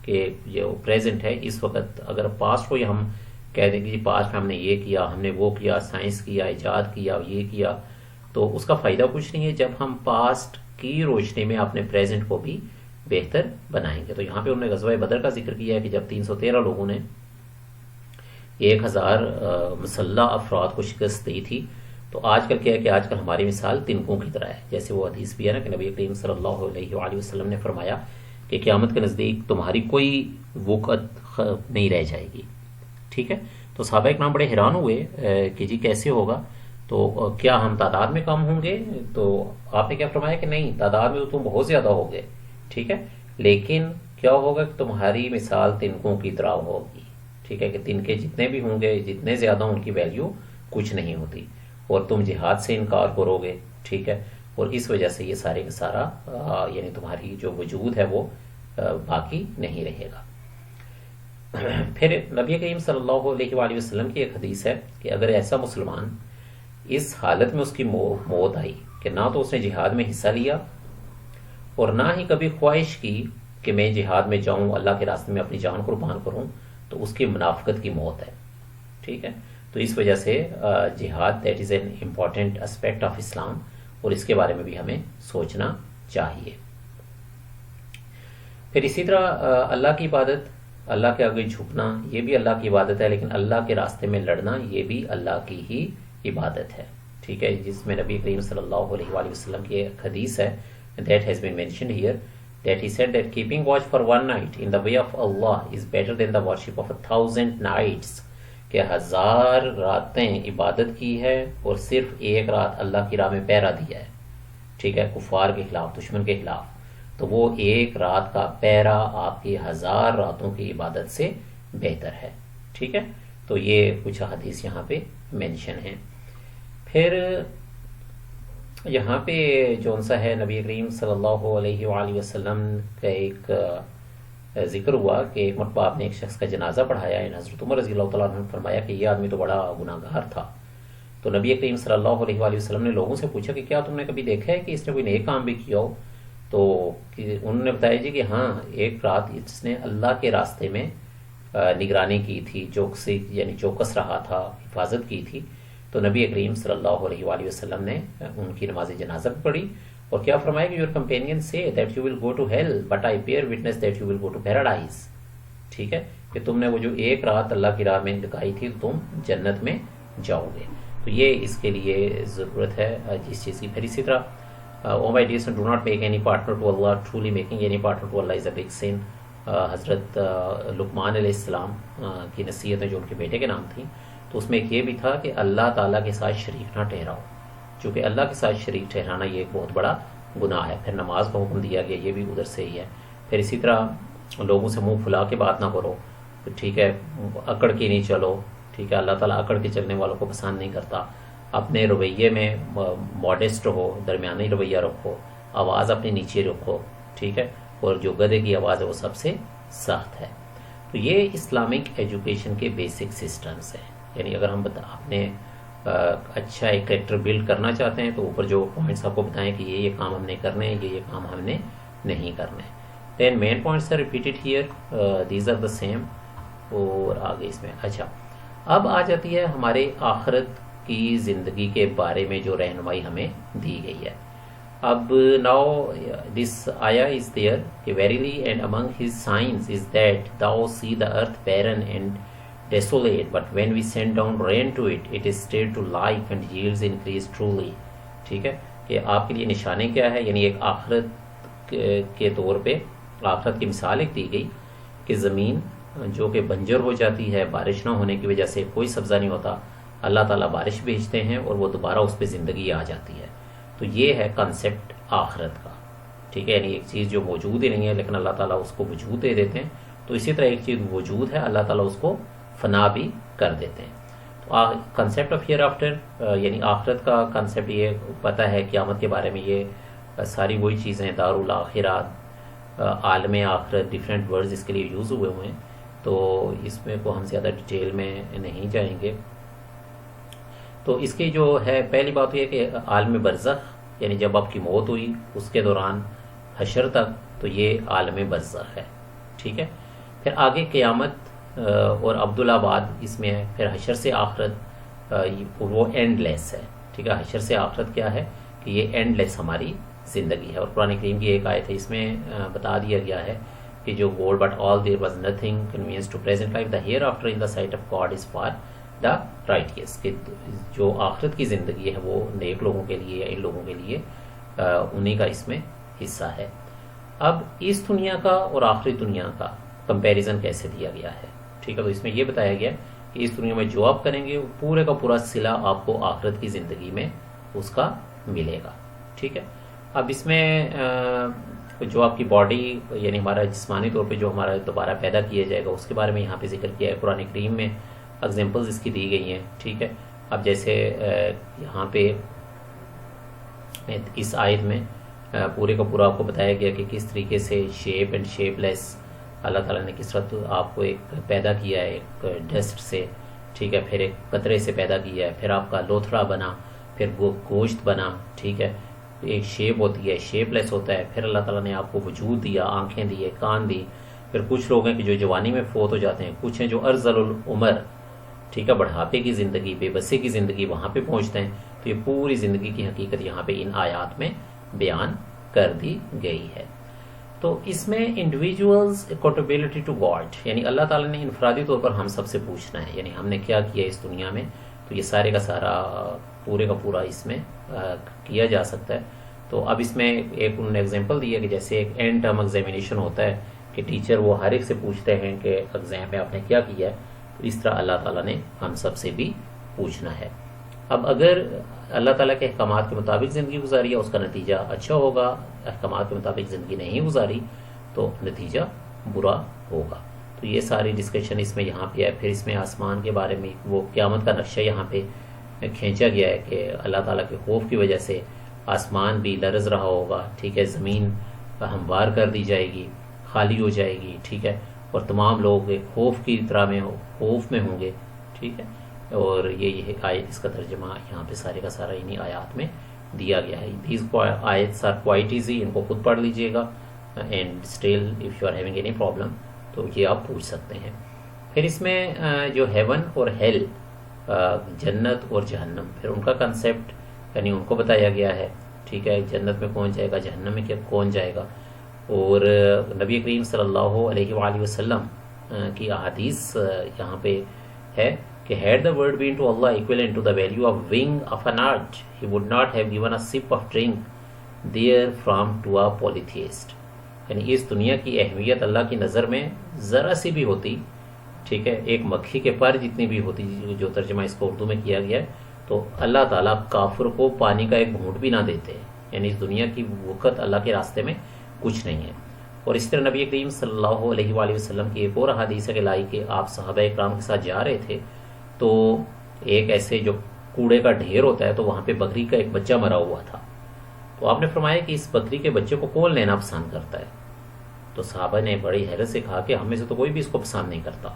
کہ جو پریزنٹ ہے اس وقت، اگر پاسٹ کو ہم کہہ دیں کہ پاسٹ میں ہم نے یہ کیا، ہم نے وہ کیا، سائنس کیا، ایجاد کیا، یہ کیا، تو اس کا فائدہ کچھ نہیں ہے جب ہم پاسٹ کی روشنی میں اپنے پریزنٹ کو بھی بہتر بنائیں گے۔ تو یہاں پہ انہوں نے غزوہ بدر کا ذکر کیا ہے کہ جب 313 لوگوں نے 1000 مسلح افراد کو شکست دی تھی، تو آج کل کیا ہے کہ آج کل ہماری مثال تنکوں کی طرح ہے، جیسے وہ حدیث بھی ہے نا کہ نبی کریم صلی اللہ علیہ وآلہ وسلم نے فرمایا کہ قیامت کے نزدیک تمہاری کوئی وقت نہیں رہ جائے گی، ٹھیک ہے؟ تو صحابہ اکرام بڑے حیران ہوئے کہ جی کیسے ہوگا، تو کیا ہم تعداد میں کم ہوں گے؟ تو آپ نے کیا فرمایا کہ نہیں، تعداد میں تو تم بہت زیادہ ہوگے، ٹھیک ہے؟ لیکن کیا ہوگا کہ تمہاری مثال تنکوں کی طرح ہوگی، ٹھیک ہے؟ کہ تنکے جتنے بھی ہوں گے، جتنے زیادہ ان کی ویلیو کچھ نہیں ہوتی، اور تم جہاد سے انکار کرو گے، ٹھیک ہے؟ اور اس وجہ سے یہ سارے کا سارا یعنی تمہاری جو وجود ہے وہ باقی نہیں رہے گا۔ پھر نبی کریم صلی اللہ علیہ وآلہ وسلم کی ایک حدیث ہے کہ اگر ایسا مسلمان اس حالت میں اس کی موت آئی کہ نہ تو اس نے جہاد میں حصہ لیا اور نہ ہی کبھی خواہش کی کہ میں جہاد میں جاؤں، اللہ کے راستے میں اپنی جان قربان کروں، تو اس کی منافقت کی موت ہے، ٹھیک ہے؟ تو اس وجہ سے جہاد that is an important aspect of Islam, اور اس کے بارے میں بھی ہمیں سوچنا چاہیے۔ پھر اسی طرح اللہ کی عبادت، اللہ کے آگے جھکنا، یہ بھی اللہ کی عبادت ہے، لیکن اللہ کے راستے میں لڑنا یہ بھی اللہ کی ہی عبادت ہے، ٹھیک ہے؟ جس میں نبی کریم صلی اللہ علیہ وآلہ وسلم کی ایک حدیث ہے that has been mentioned here, that he said that keeping watch for one night in the way of Allah is better than the worship of 1000 nights، کہ 1000 راتیں عبادت کی ہے اور صرف ایک رات اللہ کی راہ میں پہرا دیا ہے، ٹھیک ہے؟ کفار کے خلاف، دشمن کے خلاف، تو وہ ایک رات کا پہرا آپ کی 1000 راتوں کی عبادت سے بہتر ہے، ٹھیک ہے؟ تو یہ کچھ حدیث یہاں پہ مینشن ہیں۔ پھر یہاں پہ جون سا ہے نبی کریم صلی اللہ علیہ وآلہ وسلم کا ایک ذکر ہوا کہ ایک مرتبہ آپ نے ایک شخص کا جنازہ پڑھایا، حضرت عمر رضی اللہ تعالیٰ عنہ نے فرمایا کہ یہ آدمی تو بڑا گناہ گار تھا، تو نبی کریم صلی اللہ علیہ وآلہ وسلم نے لوگوں سے پوچھا کہ کیا تم نے کبھی دیکھا ہے کہ اس نے کوئی نیک کام بھی کیا ہو؟ تو انہوں نے بتایا جی کہ ہاں، ایک رات اس نے اللہ کے راستے میں نگرانی کی تھی، چوکسی یعنی چوکس رہا تھا، حفاظت کی تھی، تو نبی کریم صلی اللہ علیہ وآلہ وسلم نے ان کی نماز جنازہ بھی پڑھی، اور کیا فرمایا کہ your companions say that you will go to hell but I bear witness that you will go to paradise، ٹھیک ہے؟ کہ تم نے وہ جو ایک رات اللہ کی راہ میں لگائی تھی تم جنت میں جاؤ گے، تو یہ اس کے لیے ضرورت ہے جس چیز کی۔ پھر اسی طرح oh my dear son, do not make any partner to Allah, truly making any partner to Allah is a big sin۔ حضرت لقمان علیہ السلام کی نصیحتیں جو ان کے بیٹے کے نام تھیں، تو اس میں ایک یہ بھی تھا کہ اللہ تعالیٰ کے ساتھ شریک نہ ٹھہراؤ، چونکہ اللہ کے ساتھ شریک ٹھہرانا یہ ایک بہت بڑا گناہ ہے۔ پھر نماز کا حکم دیا گیا، یہ بھی ادھر سے ہی ہے۔ پھر اسی طرح لوگوں سے منہ پھلا کے بات نہ کرو، ٹھیک ہے؟ اکڑ کے نہیں چلو، ٹھیک ہے؟ اللہ تعالیٰ اکڑ کے چلنے والوں کو پسند نہیں کرتا۔ اپنے رویے میں ماڈسٹ ہو، درمیانی رویہ رکھو، آواز اپنی نیچے رکھو، ٹھیک ہے؟ اور جو گدھے کی آواز ہے وہ سب سے سخت ہے۔ تو یہ اسلامک ایجوکیشن کے بیسک سسٹمز ہیں. یعنی اگر ہم اپنے اچھا ایک کریکٹر بلڈ کرنا چاہتے ہیں تو اوپر جو پوائنٹس آپ کو بتائیں کہ یہ کام ہم نے کرنے ہیں, یہ کام ہم نے نہیں کرنے. Then main points are repeated here, these are the same. اور آگے اس میں اچھا اب آ جاتی ہے ہمارے آخرت کی زندگی کے بارے میں جو رہنمائی ہمیں دی گئی ہے. اب ناؤ دس آیا از دیئر کہ verily and Umang his science is that thou see the earth barren and desolate, but when we send down rain to it, it is stirred to life and yields increase truly. ٹھیک ہے کہ آپ کے لیے نشانے کیا ہے, یعنی ایک آخرت کے طور پہ آخرت کی مثال ایک دی گئی کہ زمین جو کہ بنجر ہو جاتی ہے بارش نہ ہونے کی وجہ سے, کوئی سبزہ نہیں ہوتا, اللہ تعالیٰ بارش بھیجتے ہیں اور وہ دوبارہ اس پہ زندگی آ جاتی ہے. تو یہ ہے کنسیپٹ آخرت کا. ٹھیک ہے, یعنی ایک چیز جو موجود ہی نہیں ہے لیکن اللہ تعالیٰ اس کو وجود دے دیتے ہیں. تو اسی طرح ایک چیز موجود ہے, اللہ تعالیٰ اس کو فنا بھی کر دیتے ہیں. تو کنسیپٹ آف ہیئر آفٹر, یعنی آخرت کا کنسیپٹ یہ پتہ ہے قیامت کے بارے میں, یہ ساری وہی چیزیں دار الاخرہ, عالم آخرت, ڈفرینٹ ورڈز اس کے لیے یوز ہوئے ہیں. تو اس میں کو ہم زیادہ ڈیٹیل میں نہیں جائیں گے. تو اس کی جو ہے پہلی بات یہ کہ عالم برزخ, یعنی جب آپ کی موت ہوئی اس کے دوران حشر تک, تو یہ عالم برزخ ہے. ٹھیک ہے, پھر آگے قیامت اور عبدالآباد اس میں ہے. پھر حشر سے آخرت وہ اینڈ لیس ہے. ٹھیک ہے, حشر سے آخرت کیا ہے کہ یہ اینڈ لیس ہماری زندگی ہے. اور قرآن کریم کی ایک آیت ہے, اس میں بتا دیا گیا ہے کہ جو good but all there was nothing convince to present life, the hereafter in the sight of God is for the righteous. کہ جو آخرت کی زندگی ہے وہ نیک لوگوں کے لیے, ان لوگوں کے لیے انہی کا اس میں حصہ ہے. اب اس دنیا کا اور آخری دنیا کا کمپیریزن کیسے دیا گیا ہے. ٹھیک ہے, تو اس میں یہ بتایا گیا کہ اس دنیا میں جو آپ کریں گے وہ پورے کا پورا صلہ آپ کو آخرت کی زندگی میں اس کا ملے گا. ٹھیک ہے, اب اس میں جو آپ کی باڈی یعنی ہمارا جسمانی طور پہ جو ہمارا دوبارہ پیدا کیا جائے گا اس کے بارے میں یہاں پہ ذکر کیا ہے. قرآن کریم میں ایگزامپلز اس کی دی گئی ہیں. ٹھیک ہے, اب جیسے یہاں پہ اس آیت میں پورے کا پورا آپ کو بتایا گیا کہ کس طریقے سے شیپ اینڈ شیپ لیس اللہ تعالیٰ نے کس طرح آپ کو ایک پیدا کیا ہے ایک ڈسٹ سے. ٹھیک ہے, پھر ایک قطرے سے پیدا کیا ہے, پھر آپ کا لوتھڑا بنا, پھر وہ گوشت بنا. ٹھیک ہے, ایک شیپ ہوتی ہے, شیپ لیس ہوتا ہے. پھر اللہ تعالیٰ نے آپ کو وجود دیا, آنکھیں دیے, کان دی. پھر کچھ لوگ ہیں کہ جو جوانی میں فوت ہو جاتے ہیں, کچھ ہیں جو ارذل العمر, ٹھیک ہے, بڑھاپے کی زندگی, بے بسی کی زندگی, وہاں پہ پہنچتے ہیں. تو یہ پوری زندگی کی حقیقت یہاں پہ ان آیات میں بیان کر دی گئی ہے. تو اس میں انڈیویجولز اکاؤنٹیبلٹی ٹو گاڈ, یعنی اللہ تعالیٰ نے انفرادی طور پر ہم سب سے پوچھنا ہے, یعنی ہم نے کیا کیا اس دنیا میں. تو یہ سارے کا سارا پورے کا پورا اس میں کیا جا سکتا ہے. تو اب اس میں ایک انہوں نے ایگزامپل دیا کہ جیسے ایک اینڈ ٹرم ایگزامینیشن ہوتا ہے کہ ٹیچر وہ ہر ایک سے پوچھتے ہیں کہ ایگزام میں آپ نے کیا کیا ہے, تو اس طرح اللہ تعالیٰ نے ہم سب سے بھی پوچھنا ہے. اب اگر اللہ تعالیٰ کے احکامات کے مطابق زندگی گزاری ہے اس کا نتیجہ اچھا ہوگا, احکامات کے مطابق زندگی نہیں گزاری تو نتیجہ برا ہوگا. تو یہ ساری ڈسکشن اس میں یہاں پہ ہے. پھر اس میں آسمان کے بارے میں وہ قیامت کا نقشہ یہاں پہ کھینچا گیا ہے کہ اللہ تعالیٰ کے خوف کی وجہ سے آسمان بھی لرز رہا ہوگا. ٹھیک ہے, زمین ہموار کر دی جائے گی, خالی ہو جائے گی. ٹھیک ہے, اور تمام لوگ ایک خوف کی طرح میں خوف میں ہوں گے. ٹھیک ہے, اور یہ آیت اس کا ترجمہ یہاں پہ سارے کا سارا انہی آیات میں دیا گیا ہے. دیز آیتس آر کوائٹ ایزی, ان کو خود پڑھ لیجئے گا. And still if you are having any problem تو یہ آپ پوچھ سکتے ہیں. پھر اس میں جو ہیون اور ہیل, جنت اور جہنم, پھر ان کا کنسیپٹ یعنی ان کو بتایا گیا ہے. ٹھیک ہے, جنت میں کون جائے گا, جہنم میں کون جائے گا. اور نبی کریم صلی اللہ علیہ وآلہ وسلم کی احادیث یہاں پہ ہے کہ had the word been to Allah equivalent to the value of wing of an ant, he would not have given a sip of drink therefrom to a polytheist. یعنی اس دنیا کی اہمیت اللہ کی نظر میں ذرا سی بھی ہوتی, ٹھیک ہے, ایک مکھی کے پر جتنی بھی ہوتی, جو ترجمہ اس کو اردو میں کیا گیا ہے, تو اللہ تعالیٰ کافر کو پانی کا ایک گھونٹ بھی نہ دیتے. یعنی اس دنیا کی وقت اللہ کے راستے میں کچھ نہیں ہے. اور اس طرح نبی کریم صلی اللہ علیہ وآلہ وسلم کی ایک اور حدیث ہے کہ لائی کہ آپ صحابہ اکرام کے ساتھ جا رہے تھے تو ایک ایسے جو کوڑے کا ڈھیر ہوتا ہے تو وہاں پہ بکری کا ایک بچہ مرا ہوا تھا. تو آپ نے فرمایا کہ اس بکری کے بچے کو کون لینا پسند کرتا ہے. تو تو صحابہ نے بڑی حیرت سے کہا کہ ہم میں سے تو کوئی بھی اس کو پسند نہیں کرتا.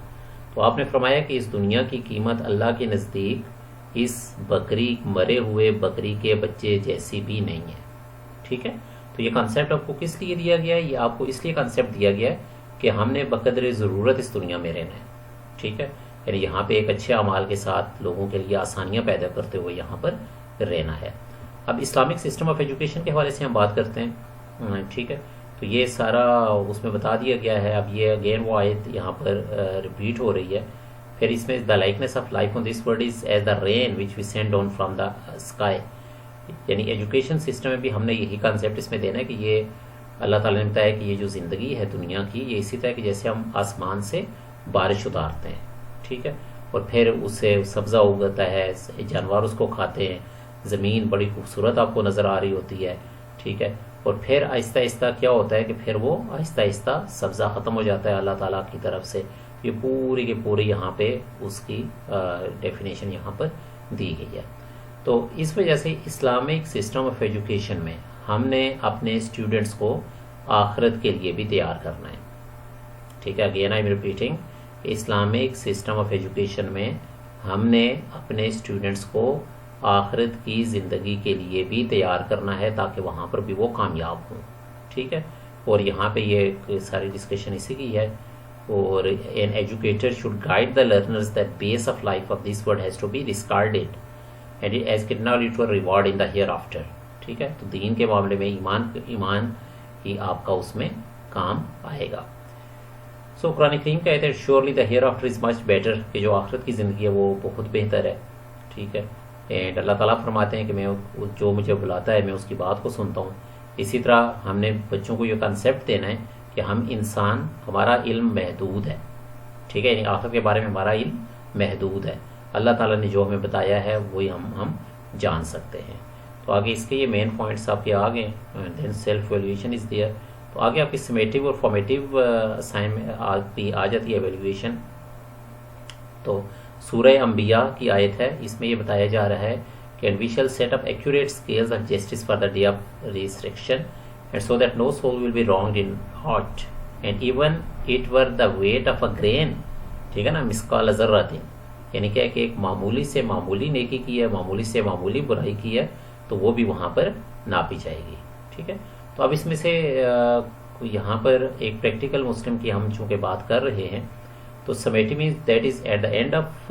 تو آپ نے فرمایا کہ اس دنیا کی قیمت اللہ کے نزدیک اس بکری مرے ہوئے بکری کے بچے جیسی بھی نہیں ہے. ٹھیک ہے. تو یہ کنسیپٹ آپ کو کس لیے دیا گیا ہے؟ یہ آپ کو اس لیے کنسیپٹ دیا گیا ہے کہ ہم نے بقدر ضرورت اس دنیا میں رہنا ہے. ٹھیک ہے. یعنی یہاں پہ ایک اچھے اعمال کے ساتھ لوگوں کے لیے آسانیاں پیدا کرتے ہوئے یہاں پر رہنا ہے. اب اسلامک سسٹم آف ایجوکیشن کے حوالے سے ہم بات کرتے ہیں. ٹھیک ہے. تو یہ سارا اس میں بتا دیا گیا ہے. اب یہ اگین وہ آیت یہاں پر ریپیٹ ہو رہی ہے. پھر اس میں the likeness of life on this world is as the rain which we send down from the sky. یعنی ایجوکیشن سسٹم میں بھی ہم نے یہی کانسیپٹ اس میں دینا ہے کہ یہ اللہ تعالیٰ نے بتایا کہ یہ جو زندگی ہے دنیا کی یہ اسی طرح کہ جیسے ہم آسمان سے بارش اتارتے ہیں. ٹھیک ہے. اور پھر اس سے سبزہ اگتا ہے, جانور اس کو کھاتے ہیں, زمین بڑی خوبصورت آپ کو نظر آ رہی ہوتی ہے. ٹھیک ہے. اور پھر آہستہ آہستہ کیا ہوتا ہے کہ پھر وہ آہستہ آہستہ سبزہ ختم ہو جاتا ہے اللہ تعالیٰ کی طرف سے. یہ پوری کی پوری یہاں پہ اس کی ڈیفینیشن یہاں پر دی گئی ہے. تو اس وجہ سے اسلامک سسٹم آف ایجوکیشن میں ہم نے اپنے اسٹوڈنٹس کو آخرت کے لیے بھی تیار کرنا ہے. ٹھیک ہے. Again I am repeating, Islamic system of education میں ہم نے اپنے اسٹوڈنٹس کو آخرت کی زندگی کے لیے بھی تیار کرنا ہے تاکہ وہاں پر بھی وہ کامیاب ہوں. ٹھیک ہے. اور یہاں پہ یہ ساری ڈسکشن اسی کی ہے. اور an educator should guide the learners that base of life of this world has to be discarded and as کتنا later reward in the hereafter. ٹھیک ہے. تو دین کے معاملے میں ایمان ہی آپ کا اس میں کام آئے گا. سو قرآن کریم کہتے ہیں surely the hair after is much better, کہ جو آخرت کی زندگی ہے وہ بہت بہتر ہے. ٹھیک ہے. اینڈ اللہ تعالیٰ فرماتے ہیں کہ میں جو مجھے بلاتا ہے میں اس کی بات کو سنتا ہوں. اسی طرح ہم نے بچوں کو یہ کنسیپٹ دینا ہے کہ ہم انسان, ہمارا علم محدود ہے. ٹھیک ہے. یعنی آخرت کے بارے میں ہمارا علم محدود ہے. اللہ تعالیٰ نے جو ہمیں بتایا ہے وہی ہم جان سکتے ہیں. تو آگے اس کے یہ مین پوائنٹس آپ کے آگے, دین سیلف ایویلویشن از دیئر. تو آگے آپ کی سمیٹیو اور فارمیٹیو آ جاتی ہے ایویلویشن. تو سورہ انبیاء کی آیت ہے, اس میں یہ بتایا جا رہا ہے کہ we shall set up accurate scales of justice for the day of resurrection and so that no soul will be wronged in heart and even it were the weight of a grain. ٹھیک ہے نا, مثقال ذرۃ. یعنی کیا کہ ایک معمولی سے معمولی نیکی کی ہے, معمولی سے معمولی برائی کی ہے, تو وہ بھی وہاں پر ناپی جائے گی. ٹھیک ہے. تو اب اس میں سے یہاں پر ایک پریکٹیکل مسلم کی ہم چونکہ بات کر رہے ہیں, تو summative means that is at the end of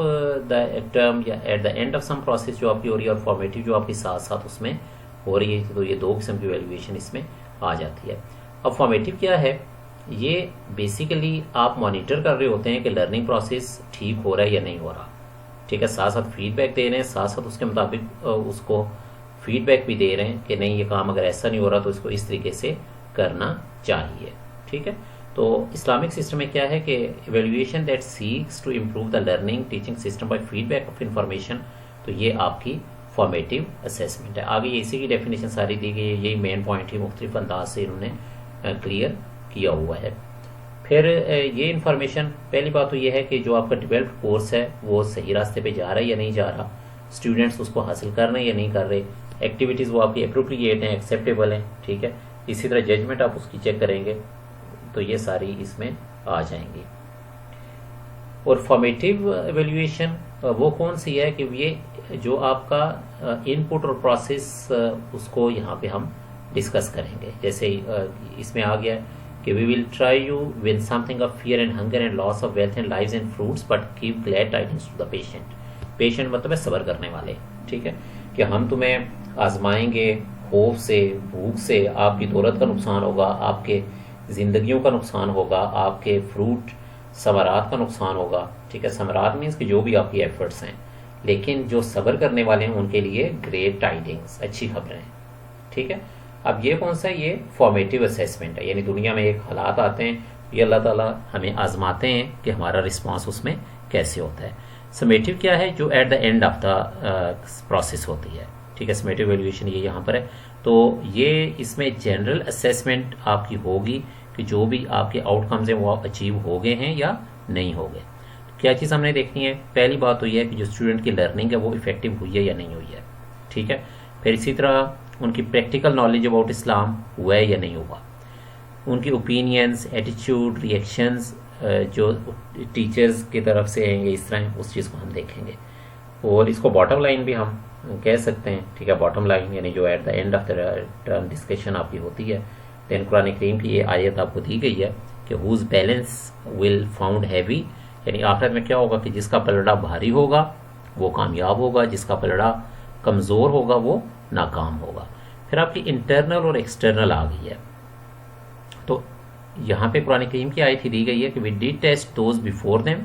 the term یا at the end of some process جو آپ کی ہو رہی ہے, اور فارمیٹیو جو آپ کی ساتھ ساتھ اس میں ہو رہی ہے. تو یہ دو قسم کی ویلیویشن اس میں آ جاتی ہے. اب فارمیٹیو کیا ہے؟ یہ بیسیکلی آپ مانیٹر کر رہے ہوتے ہیں کہ لرننگ پروسیس ٹھیک ہو رہا ہے یا نہیں ہو رہا. ٹھیک ہے. ساتھ ساتھ فیڈ بیک دے رہے ہیں, ساتھ ساتھ اس کے مطابق اس کو فیڈ بیک بھی دے رہے ہیں کہ نہیں یہ کام اگر ایسا نہیں ہو رہا تو اس کو اس طریقے سے کرنا چاہیے. ٹھیک ہے. تو اسلامک سسٹم میں کیا ہے کہ evaluation that seeks to improve the learning teaching system by feedback of information. تو یہ آپ کی فارمیٹیو اسیسمنٹ ہے. آگے اسی کی ڈیفینیشن ساری دی گئی ہے, یہی مین پوائنٹ ہی مختلف انداز سے انہوں نے کلیئر کیا ہوا ہے. پھر یہ انفارمیشن, پہلی بات تو یہ ہے کہ جو آپ کا ڈیولپڈ کورس ہے وہ صحیح راستے پہ جا رہا ہے یا نہیں جا رہا, اسٹوڈنٹس اس کو حاصل کر رہے ہیں یا نہیں کر رہے, ایکٹیویٹیز وہ آپ کی اپروپریٹ ہیں, ایکسیپٹیبل ہیں. ٹھیک ہے. اسی طرح ججمنٹ آپ اس کی چیک کریں گے, تو یہ ساری اس میں آ جائیں گی. اور فارمیٹیو ایویلویشن وہ کون سی ہے کہ یہ جو آپ کا ان پٹ اور پروسیس اس کو یہاں پہ ہم ڈسکس کریں گے. جیسے اس میں آ گیا کہ we will try you with something of fear and hunger and loss of wealth and life and fruits but give glad tidings to the patient. Patient مطلب ہے صبر کرنے والے. ٹھیک ہے. کہ ہم تمہیں آزمائیں گے, خوف سے, بھوک سے, آپ کی دولت کا نقصان ہوگا, آپ کے زندگیوں کا نقصان ہوگا, آپ کے فروٹ ثمرات کا نقصان ہوگا. ٹھیک ہے. ثمرات مینس کہ جو بھی آپ کی ایفرٹس ہیں, لیکن جو صبر کرنے والے ہیں ان کے لیے گریٹ ٹائڈنگس, اچھی خبریں. ٹھیک ہے. اب یہ کون سا, یہ فارمیٹیو اسیسمنٹ ہے. یعنی دنیا میں ایک حالات آتے ہیں, یہ اللہ تعالیٰ ہمیں آزماتے ہیں کہ ہمارا رسپانس اس میں کیسے ہوتا ہے. سمیٹیو کیا ہے؟ جو at the end of the process ہوتی ہے. ٹھیک ہے. سمیٹیو ایویلویشن یہ یہاں پر ہے. تو یہ اس میں جنرل اسیسمنٹ آپ کی ہوگی کہ جو بھی آپ کے آؤٹ کمز ہیں وہ اچیو ہو گئے ہیں یا نہیں ہو گئے. کیا چیز ہم نے دیکھنی ہے؟ پہلی بات تو یہ ہے کہ جو اسٹوڈنٹ کی لرننگ ہے وہ افیکٹو ہوئی ہے یا نہیں ہوئی ہے. ٹھیک ہے. پھر اسی طرح ان کی پریکٹیکل نالج اباؤٹ اسلام ہوا ہے یا نہیں ہوا. ان کی اوپینینس، ایٹیچیوڈ، ریئیکشنز جو ٹیچرز کی طرف سے آئیں گے اس طرح، اس چیز کو ہم دیکھیں گے. اور اس کو باٹم لائن بھی ہم کہہ سکتے ہیں. ٹھیک ہے، باٹم لائن یعنی جو at the end of the term discussion آپ کی ہوتی ہے. دین قرآن کریم کی یہ آیت آپ کو دی گئی ہے کہ ہوز بیلنس ول فاؤنڈ ہیوی، یعنی آخرت میں کیا ہوگا کہ جس کا پلڑا بھاری ہوگا وہ کامیاب ہوگا، جس کا پلڑا کمزور ہوگا وہ ناکام ہوگا. پھر آپ کی انٹرنل اور ایکسٹرنل آ گئی ہے. تو یہاں پہ قرآن کریم کی آیت ہی دی گئی ہے کہ we did test those before them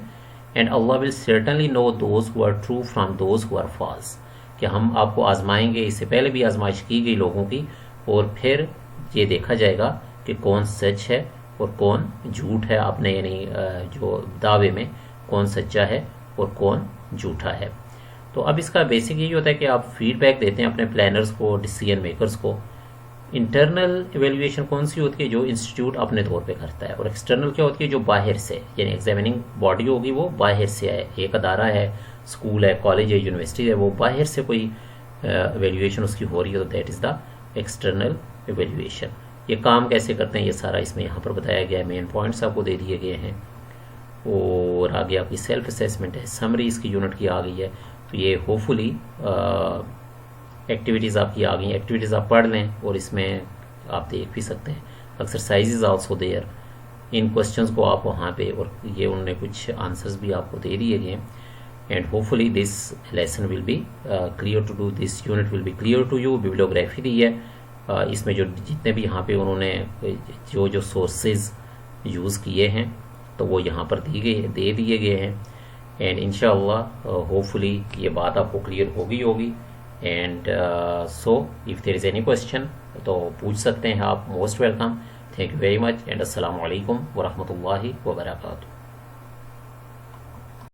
and Allah will certainly know those who are true from those who are false, کہ ہم آپ کو آزمائیں گے. اس سے پہلے بھی آزمائش کی گئی لوگوں کی، اور پھر یہ دیکھا جائے گا کہ کون سچ ہے اور کون جھوٹ ہے اپنے یعنی جو دعوے میں، کون سچا ہے اور کون جھوٹا ہے. تو اب اس کا بیسک یہی ہوتا ہے کہ آپ فیڈ بیک دیتے ہیں اپنے پلانرز کو، ڈیسیژن میکرز کو. انٹرنل ایویلویشن کون سی ہوتی ہے؟ جو انسٹیٹیوٹ اپنے طور پہ کرتا ہے. اور ایکسٹرنل کیا ہوتی ہے؟ جو باہر سے، یعنی ایگزامننگ باڈی ہوگی وہ باہر سے ہے، ایک ادارہ ہے، اسکول ہے، کالج ہے، یونیورسٹی ہے، وہ باہر سے کوئی ایویلویشن اس کی ہو رہی ہے، تو that is the external evaluation. یہ کام کیسے کرتے ہیں یہ سارا اس میں یہاں پر بتایا گیا ہے. مین پوائنٹس آپ کو دے دیے گئے ہیں. اور آگے آپ کی سیلف اسیسمنٹ ہے، سمری اس کی یونٹ کی آ گئی ہے. تو یہ ہوپ فلی ایکٹیویٹیز آپ کی آ گئی ہیں. ایکٹیویٹیز آپ پڑھ لیں اور اس میں آپ دیکھ بھی سکتے ہیں. Exercises also there, in questions کو آپ وہاں پہ، اور یہ انہوں نے کچھ آنسرز بھی آپ کو دے دیے گئے ہیں. And hopefully this lesson will be clear to do, this unit will be clear to you. Bibliography دی ہے اس میں، جو جتنے بھی یہاں پہ انہوں نے جو سورسز یوز کیے ہیں تو وہ یہاں پر دے دیے گئے ہیں. اینڈ انشاءاللہ ہوپ فلی یہ بات آپ کو کلیئر ہوگی. And so if there is any question تو پوچھ سکتے ہیں آپ. Most welcome. Thank you very much and السلام علیکم ورحمۃ اللہ وبرکاتہ.